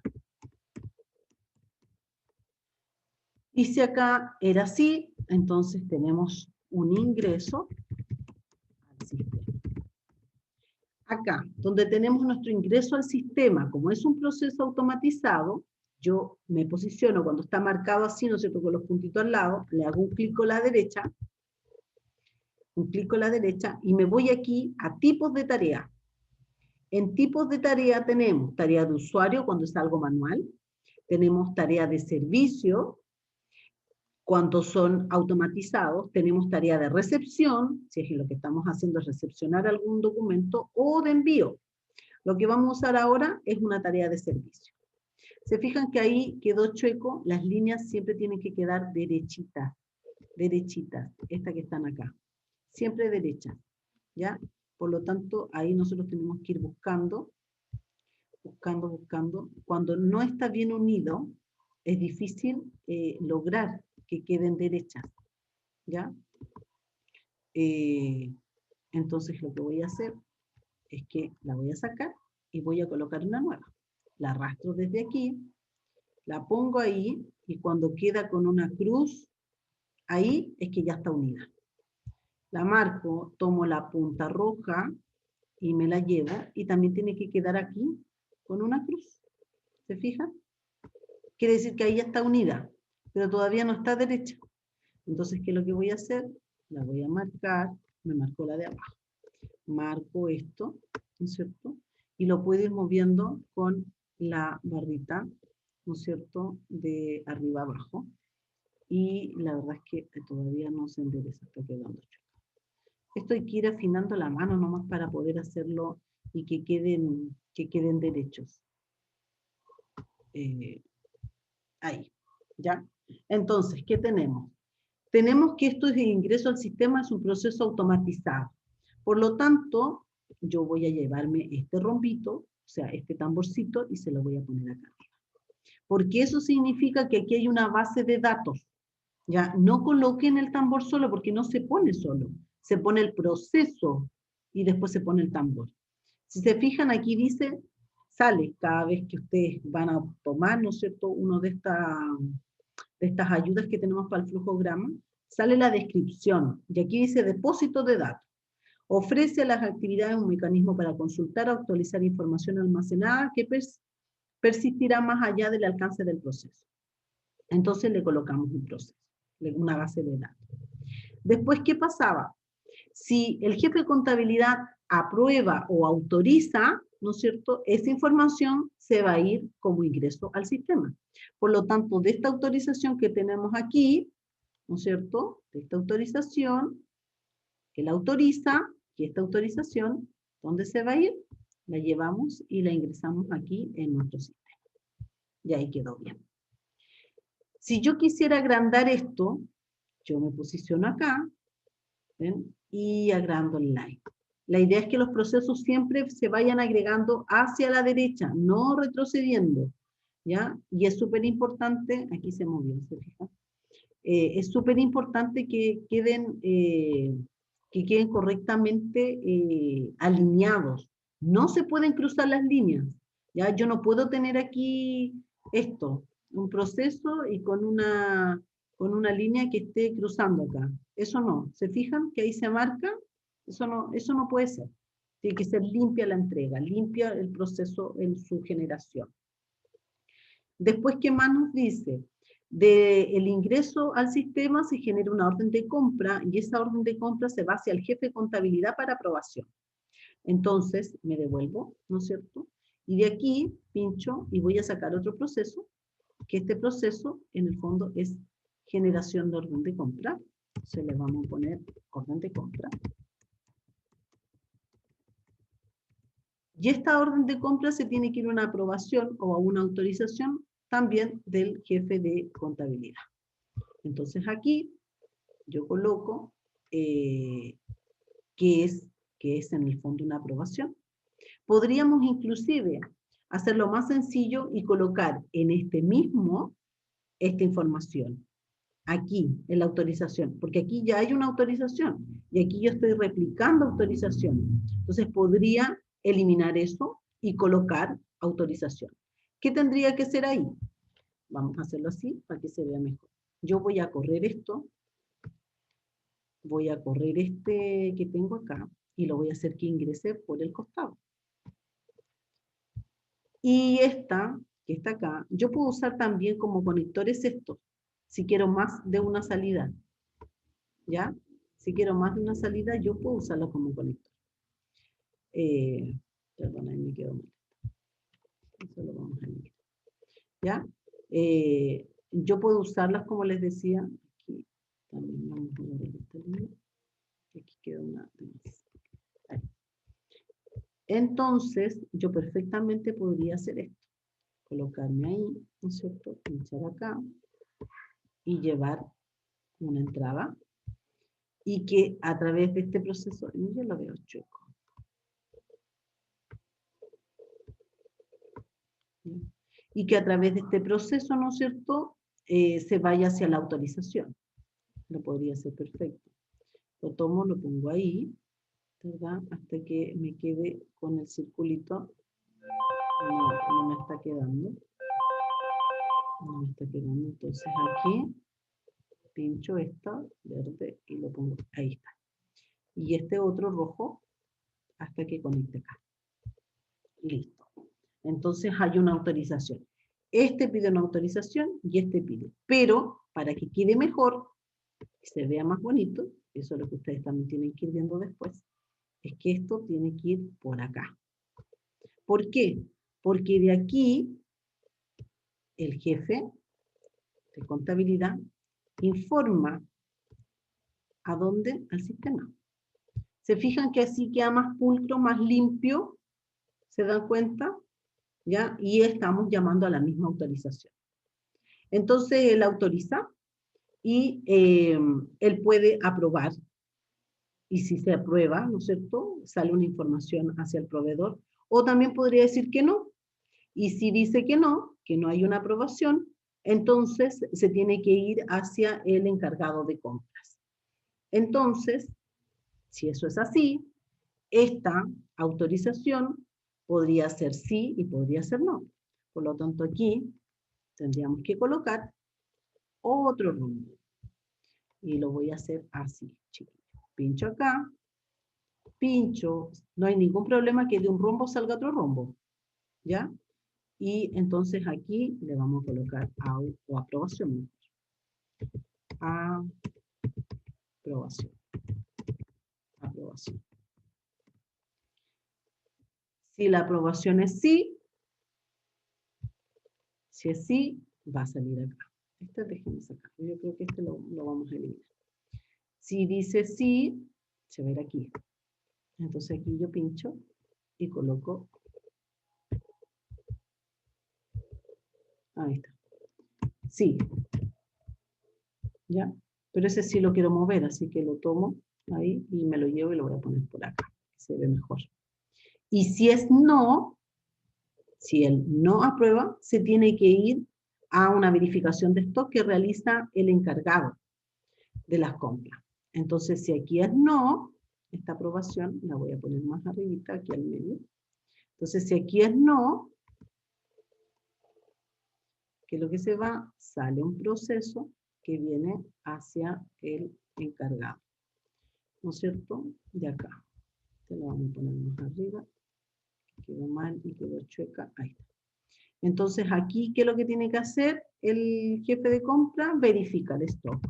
Y si acá era así, entonces tenemos un ingreso al sistema. Acá, donde tenemos nuestro ingreso al sistema, como es un proceso automatizado, yo me posiciono cuando está marcado así, ¿no es cierto?, con los puntitos al lado, le hago un clic a la derecha, y me voy aquí a tipos de tarea. En tipos de tarea tenemos tarea de usuario cuando es algo manual, tenemos tarea de servicio cuando son automatizados, tenemos tarea de recepción, si es que lo que estamos haciendo es recepcionar algún documento, o de envío. Lo que vamos a usar ahora es una tarea de servicio. Se fijan que ahí quedó chueco, las líneas siempre tienen que quedar derechitas, estas que están acá, siempre derechas, ¿ya? Por lo tanto, ahí nosotros tenemos que ir buscando. Cuando no está bien unido, es difícil lograr que queden derechas, ¿ya? Entonces lo que voy a hacer es que la voy a sacar y voy a colocar una nueva. La arrastro desde aquí, la pongo ahí y cuando queda con una cruz, ahí es que ya está unida. La marco, tomo la punta roja y me la llevo y también tiene que quedar aquí con una cruz. ¿Se fijan? Quiere decir que ahí ya está unida, pero todavía no está derecha. Entonces, ¿qué es lo que voy a hacer? La voy a marcar, me marco la de abajo. Marco esto, ¿no es cierto? Y lo puedo ir moviendo con la barrita, ¿no es cierto? De arriba abajo. Y la verdad es que todavía no se endereza, está quedando chueco. Esto hay que ir afinando la mano nomás para poder hacerlo y que queden derechos. Ahí, ¿ya? Entonces, ¿qué tenemos? Tenemos que esto de ingreso al sistema es un proceso automatizado. Por lo tanto, yo voy a llevarme este rombito, o sea, este tamborcito, y se lo voy a poner acá arriba. Porque eso significa que aquí hay una base de datos. Ya, no coloquen el tambor solo, porque no se pone solo. Se pone el proceso y después se pone el tambor. Si se fijan, aquí dice, sale cada vez que ustedes van a tomar, ¿no es cierto?, uno de estas ayudas que tenemos para el flujograma, sale la descripción, y aquí dice depósito de datos. Ofrece a las actividades un mecanismo para consultar o actualizar información almacenada que persistirá más allá del alcance del proceso. Entonces le colocamos un proceso, una base de datos. Después, ¿qué pasaba? Si el jefe de contabilidad aprueba o autoriza, ¿no es cierto?, esa información se va a ir como ingreso al sistema. Por lo tanto, de esta autorización que tenemos aquí, ¿no es cierto?, de esta autorización, que la autoriza, y esta autorización, ¿dónde se va a ir? La llevamos y la ingresamos aquí en nuestro sistema. Y ahí quedó bien. Si yo quisiera agrandar esto, yo me posiciono acá, ¿ven? Y agrando el line. La idea es que los procesos siempre se vayan agregando hacia la derecha, no retrocediendo, ¿ya? Y es súper importante, aquí se movió, ¿se fijan? Es súper importante que queden correctamente alineados. No se pueden cruzar las líneas, ¿ya? Yo no puedo tener aquí esto, un proceso y con una línea que esté cruzando acá. Eso no. ¿Se fijan que ahí se marca? Eso no puede ser. Tiene que ser limpia la entrega, limpia el proceso en su generación. Después, ¿qué más nos dice? Del ingreso al sistema se genera una orden de compra y esa orden de compra se va hacia el jefe de contabilidad para aprobación. Entonces, me devuelvo, ¿no es cierto? Y de aquí pincho y voy a sacar otro proceso, que este proceso, en el fondo, es generación de orden de compra. Se le vamos a poner orden de compra. Y esta orden de compra se tiene que ir a una aprobación o a una autorización también del jefe de contabilidad. Entonces aquí yo coloco que es en el fondo una aprobación. Podríamos inclusive hacerlo más sencillo y colocar en este mismo esta información. Aquí, en la autorización, porque aquí ya hay una autorización y aquí yo estoy replicando autorización. Entonces podría eliminar eso y colocar autorización. ¿Qué tendría que ser ahí? Vamos a hacerlo así para que se vea mejor. Yo voy a correr esto, voy a correr este que tengo acá y lo voy a hacer que ingrese por el costado. Y esta, que está acá, yo puedo usar también como conectores estos, si quiero más de una salida. ¿Ya? Si quiero más de una salida, yo puedo usarlo como conector. Perdón, ahí me quedo mal. Eso lo vamos a eliminar. ¿Ya? Yo puedo usarlas, como les decía, aquí también vamos a ver esta línea. Aquí queda una de más. Ahí. Entonces, yo perfectamente podría hacer esto. Colocarme ahí, ¿no es cierto? Pinchar acá y llevar una entrada y que a través de este proceso, yo lo veo chueco. Y que a través de este proceso, ¿no es cierto?, se vaya hacia la autorización. Lo podría ser perfecto. Lo tomo, lo pongo ahí, ¿verdad? Hasta que me quede con el circulito. No me está quedando. No me está quedando. Entonces aquí pincho esta verde y lo pongo. Ahí está. Y este otro rojo hasta que conecte acá. Listo. Entonces hay una autorización. Este pide una autorización y este pide. Pero para que quede mejor, que se vea más bonito, eso es lo que ustedes también tienen que ir viendo después, es que esto tiene que ir por acá. ¿Por qué? Porque de aquí el jefe de contabilidad informa a dónde, al sistema. ¿Se fijan que así queda más pulcro, más limpio? ¿Se dan cuenta? ¿Ya? Y estamos llamando a la misma autorización. Entonces él autoriza y él puede aprobar. Y si se aprueba, ¿no es cierto?, sale una información hacia el proveedor. O también podría decir que no. Y si dice que no hay una aprobación, entonces se tiene que ir hacia el encargado de compras. Entonces, si eso es así, esta autorización podría ser sí y podría ser no. Por lo tanto, aquí tendríamos que colocar otro rumbo. Y lo voy a hacer así, chicos. Pincho acá, pincho, no hay ningún problema que de un rombo salga otro rombo, ¿ya? Y entonces aquí le vamos a colocar o aprobación. Aprobación. Aprobación. Si la aprobación es sí, si es sí, va a salir acá. Este déjenme sacar. Yo creo que este lo vamos a eliminar. Si dice sí, se va a ir aquí. Entonces aquí yo pincho y coloco. Ahí está. Sí. ¿Ya? Pero ese sí lo quiero mover, así que lo tomo ahí y me lo llevo y lo voy a poner por acá. Se ve mejor. Y si es no, si él no aprueba, se tiene que ir a una verificación de stock que realiza el encargado de las compras. Entonces, si aquí es no, esta aprobación la voy a poner más arribita, aquí al medio. Entonces, si aquí es no, ¿qué es lo que se va? Sale un proceso que viene hacia el encargado. ¿No es cierto? De acá. Este lo vamos a poner más arriba. Quedó mal y quedó chueca. Ahí está. Entonces, aquí, ¿qué es lo que tiene que hacer el jefe de compra? Verifica el stock.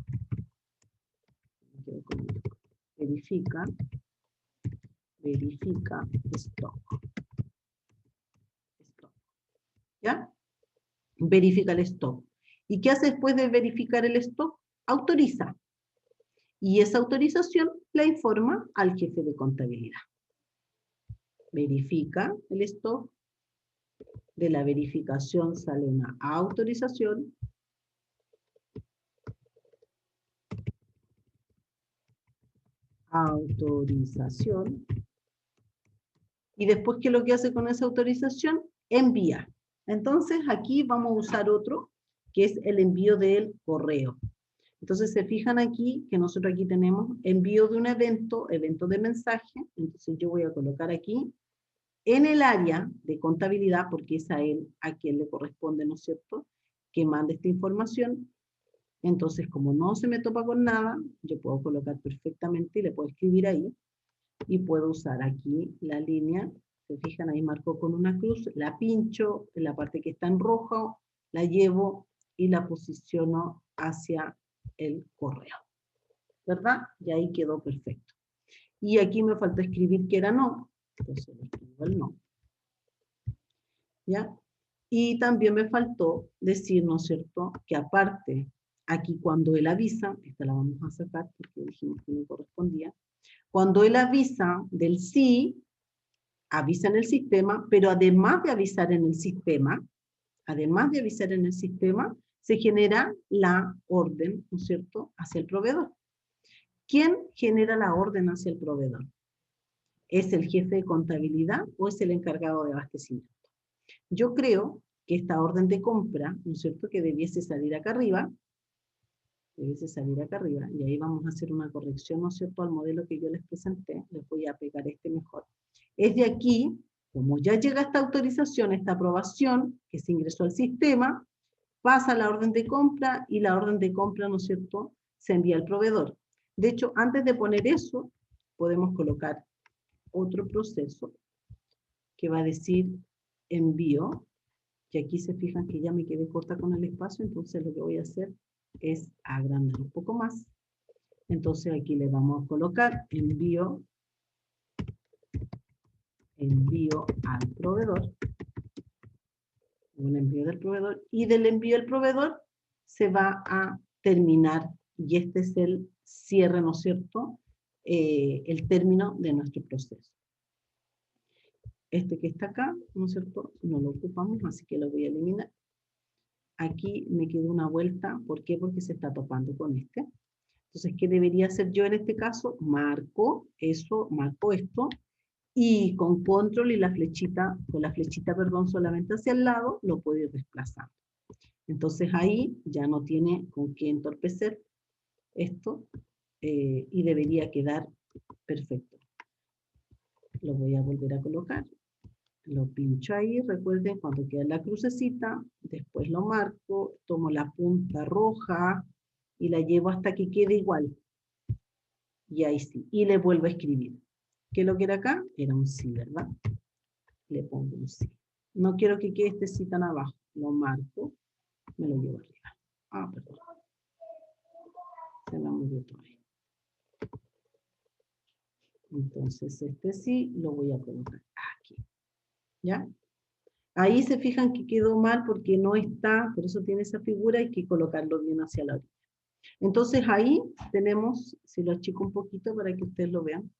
Verifica stock. ¿Ya? Verifica el stock. ¿Y qué hace después de verificar el stock? Autoriza. Y esa autorización la informa al jefe de contabilidad. Verifica el stock. De la verificación sale una autorización. Autorización. Y después, ¿qué es lo que hace con esa autorización? Envía. Entonces, aquí vamos a usar otro, que es el envío del correo. Entonces, se fijan aquí que nosotros aquí tenemos envío de un evento, evento de mensaje. Entonces, yo voy a colocar aquí en el área de contabilidad, porque es a él a quien le corresponde, ¿no es cierto?, que mande esta información. Entonces, como no se me topa con nada, yo puedo colocar perfectamente y le puedo escribir ahí y puedo usar aquí la línea. Se fijan, ahí marco con una cruz, la pincho en la parte que está en rojo, la llevo y la posiciono hacia el correo, ¿verdad? Y ahí quedó perfecto. Y aquí me falta escribir que era no, entonces le escribo el no. ¿Ya? Y también me faltó decir, ¿no es cierto?, que aparte, aquí cuando él avisa, esta la vamos a sacar porque dijimos que no correspondía, cuando él avisa del sí, avisa en el sistema, pero además de avisar en el sistema, se genera la orden, ¿no es cierto?, hacia el proveedor. ¿Quién genera la orden hacia el proveedor? ¿Es el jefe de contabilidad o es el encargado de abastecimiento? Yo creo que esta orden de compra, ¿no es cierto?, que debiese salir acá arriba, y ahí vamos a hacer una corrección, ¿no es cierto?, al modelo que yo les presenté. Les voy a pegar este mejor. Es de aquí, como ya llega esta autorización, esta aprobación, que se ingresó al sistema, pasa la orden de compra, y la orden de compra, ¿no es cierto?, se envía al proveedor. De hecho, antes de poner eso, podemos colocar otro proceso, que va a decir envío, y aquí se fijan que ya me quedé corta con el espacio, entonces lo que voy a hacer es agrandar un poco más. Entonces aquí le vamos a colocar envío al proveedor, un envío del proveedor, y del envío al proveedor se va a terminar, y este es el cierre, ¿no es cierto?, el término de nuestro proceso. Este que está acá, ¿no es cierto?, no lo ocupamos, así que lo voy a eliminar. Aquí me quedó una vuelta, ¿por qué? Porque se está topando con este. Entonces, ¿qué debería hacer yo en este caso? Marco eso, marco esto, y con control y la flechita, perdón, solamente hacia el lado, lo puedo ir desplazando. Entonces ahí ya no tiene con qué entorpecer esto, y debería quedar perfecto. Lo voy a volver a colocar. Lo pincho ahí, recuerden, cuando queda la crucecita, después lo marco, tomo la punta roja y la llevo hasta que quede igual. Y ahí sí, y le vuelvo a escribir. ¿Qué lo que era acá? Era un sí, ¿verdad? Le pongo un sí. No quiero que quede este sí tan abajo. Lo marco, me lo llevo arriba. Ah, perdón. Se me movió todo ahí. Entonces este sí lo voy a colocar aquí. ¿Ya? Ahí se fijan que quedó mal porque no está, por eso tiene esa figura, hay que colocarlo bien hacia la orilla. Entonces ahí tenemos, si lo achico un poquito para que ustedes lo vean,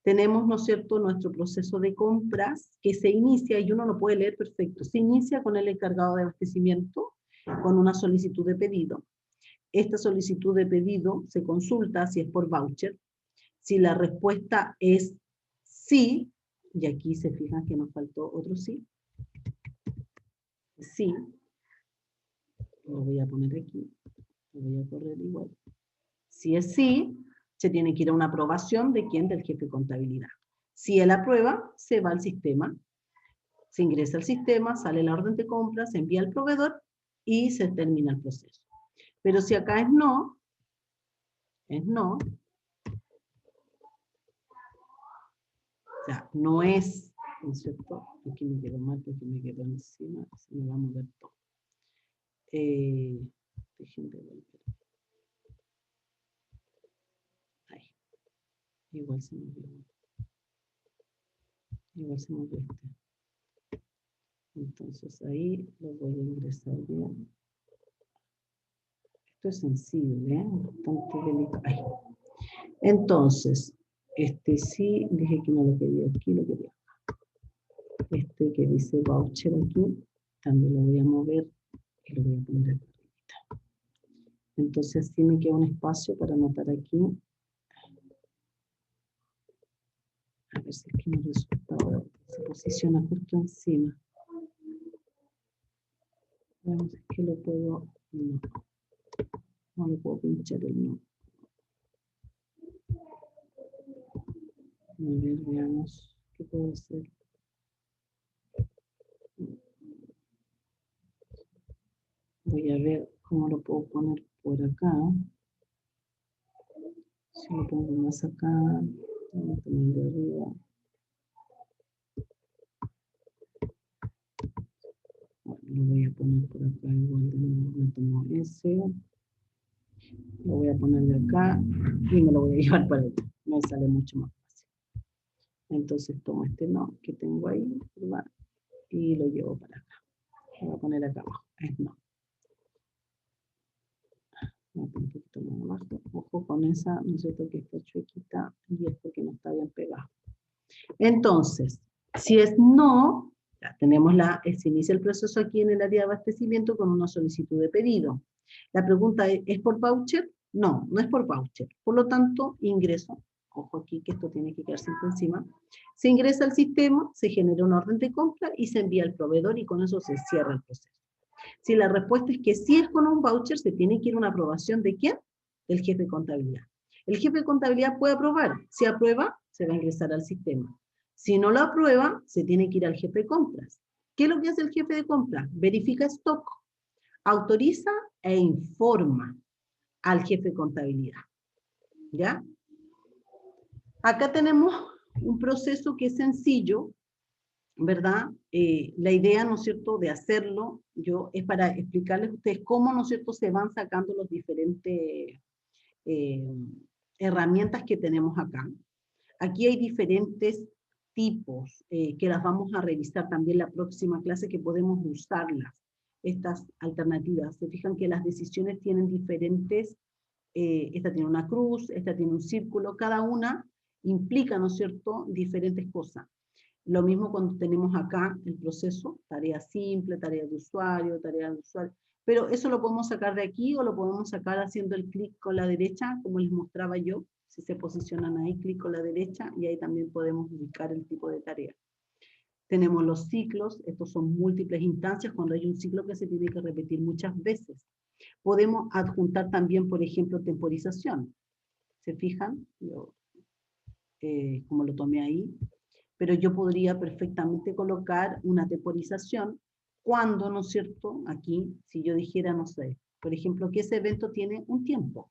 tenemos, ¿no es cierto?, nuestro proceso de compras que se inicia, y uno lo puede leer perfecto, se inicia con el encargado de abastecimiento, con una solicitud de pedido. Esta solicitud de pedido se consulta si es por voucher. Si la respuesta es sí, y aquí se fijan que nos faltó otro sí, sí, lo voy a poner aquí, lo voy a correr igual. Si es sí, se tiene que ir a una aprobación de quién, del jefe de contabilidad. Si él aprueba, se va al sistema, se ingresa al sistema, sale la orden de compra, se envía al proveedor y se termina el proceso. Pero si acá es no, o sea, no es, ¿no es cierto? Aquí me quedó mal porque me quedó encima, se me va a mover todo. Dejen de volver. Ahí. Igual se me movió. Igual se me movió este. Entonces ahí lo voy a ingresar bien. Esto es sensible, ¿eh? Bastante delicado. Ahí. Entonces, este sí, dije que no lo quería aquí, lo quería acá. Este que dice voucher aquí, también lo voy a mover y lo voy a poner aquí. Entonces sí me queda un espacio para anotar aquí. A ver si es que mi resultado se posiciona justo encima. Veamos si es que lo puedo... No le puedo pinchar el no. A ver, veamos qué puedo hacer. Voy a ver cómo lo puedo poner por acá. Si lo pongo más acá, voy a poner de arriba. Bueno, lo voy a poner por acá igual de nuevo. Me tomo ese. Lo voy a poner de acá y me lo voy a llevar para allá. Me sale mucho más fácil. Entonces tomo este no que tengo ahí, ¿verdad? Y lo llevo para acá. Lo voy a poner acá abajo. Es no. Voy a poner un poquito más abajo. Ojo con esa, no sé por qué está chuequita y es porque no está bien pegado. Entonces, si es no, ya tenemos se inicia el proceso aquí en el área de abastecimiento con una solicitud de pedido. La pregunta ¿es por voucher? No, no es por voucher. Por lo tanto, ingreso ojo aquí que esto tiene que quedar siempre encima, se ingresa al sistema, se genera una orden de compra y se envía al proveedor y con eso se cierra el proceso. Si la respuesta es que sí es con un voucher, se tiene que ir a una aprobación ¿de quién? Del jefe de contabilidad. El jefe de contabilidad puede aprobar. Si aprueba, se va a ingresar al sistema. Si no lo aprueba, se tiene que ir al jefe de compras. ¿Qué es lo que hace el jefe de compras? Verifica stock, autoriza e informa al jefe de contabilidad. ¿Ya? Acá tenemos un proceso que es sencillo, ¿verdad? La idea, ¿no es cierto?, de hacerlo, es para explicarles a ustedes cómo, ¿no es cierto?, se van sacando los diferentes herramientas que tenemos acá. Aquí hay diferentes tipos que las vamos a revisar también la próxima clase, que podemos usarlas, estas alternativas. Se fijan que las decisiones tienen diferentes, esta tiene una cruz, esta tiene un círculo, cada una implica, ¿no es cierto?, diferentes cosas. Lo mismo cuando tenemos acá el proceso, tarea simple, tarea de usuario, pero eso lo podemos sacar de aquí o lo podemos sacar haciendo el clic con la derecha, como les mostraba yo. Si se posicionan ahí, clic con la derecha y ahí también podemos ubicar el tipo de tarea. Tenemos los ciclos, estos son múltiples instancias cuando hay un ciclo que se tiene que repetir muchas veces. Podemos adjuntar también, por ejemplo, temporización. ¿Se fijan? Yo, como lo tomé ahí. Pero yo podría perfectamente colocar una temporización cuando, ¿no es cierto? Aquí, si yo dijera, no sé, por ejemplo, que ese evento tiene un tiempo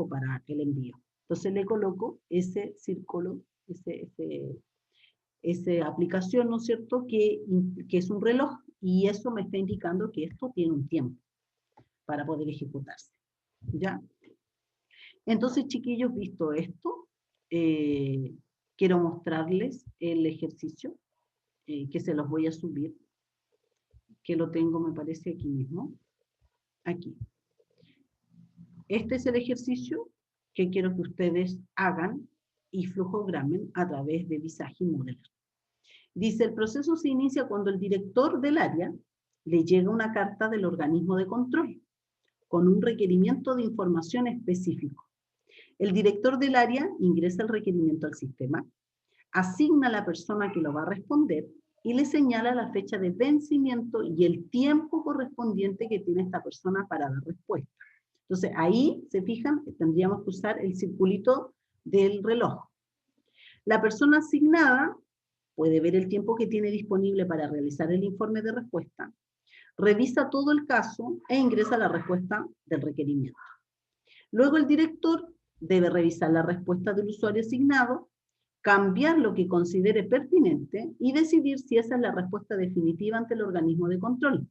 para el envío. Entonces le coloco ese círculo, esa aplicación, ¿no es cierto?, que es un reloj, y eso me está indicando que esto tiene un tiempo para poder ejecutarse. ¿Ya? Entonces, chiquillos, visto esto, quiero mostrarles el ejercicio, que se los voy a subir, que lo tengo, me parece, aquí mismo. Aquí. Este es el ejercicio que quiero que ustedes hagan y flujogramen a través de Visage y Modeler. Dice, el proceso se inicia cuando el director del área le llega una carta del organismo de control con un requerimiento de información específico. El director del área ingresa el requerimiento al sistema, asigna a la persona que lo va a responder y le señala la fecha de vencimiento y el tiempo correspondiente que tiene esta persona para dar respuesta. Entonces, ahí, se fijan, tendríamos que usar el circulito del reloj. La persona asignada puede ver el tiempo que tiene disponible para realizar el informe de respuesta, revisa todo el caso e ingresa la respuesta del requerimiento. Luego el director debe revisar la respuesta del usuario asignado, cambiar lo que considere pertinente y decidir si esa es la respuesta definitiva ante el organismo de control,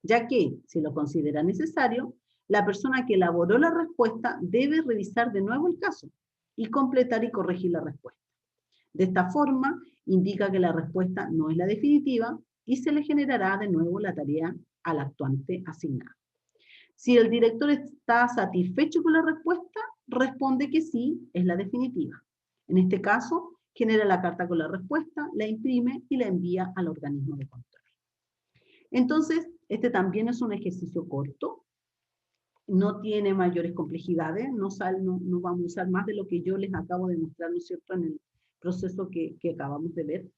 ya que, si lo considera necesario, la persona que elaboró la respuesta debe revisar de nuevo el caso y completar y corregir la respuesta. De esta forma, indica que la respuesta no es la definitiva y se le generará de nuevo la tarea al actuante asignado. Si el director está satisfecho con la respuesta, responde que sí, es la definitiva. En este caso, genera la carta con la respuesta, la imprime y la envía al organismo de control. Entonces, este también es un ejercicio corto, no tiene mayores complejidades, no vamos a usar más de lo que yo les acabo de mostrar, ¿no es cierto?, en el proceso que acabamos de ver.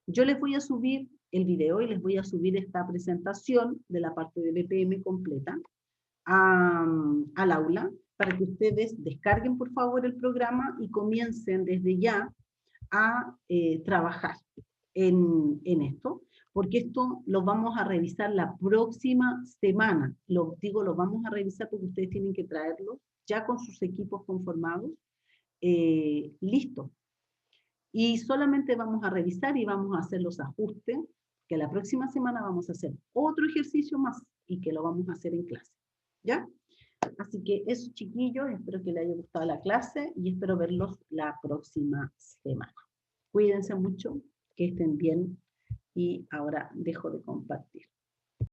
Yo les voy a subir el video y les voy a subir esta presentación de la parte de BPM completa al aula, para que ustedes descarguen por favor el programa y comiencen desde ya a trabajar en esto, porque esto lo vamos a revisar la próxima semana. Lo vamos a revisar porque ustedes tienen que traerlo ya con sus equipos conformados, listos. Y solamente vamos a revisar y vamos a hacer los ajustes, que la próxima semana vamos a hacer otro ejercicio más y que lo vamos a hacer en clase. ¿Ya? Así que eso, chiquillos, espero que les haya gustado la clase y espero verlos la próxima semana. Cuídense mucho, que estén bien y ahora dejo de compartir.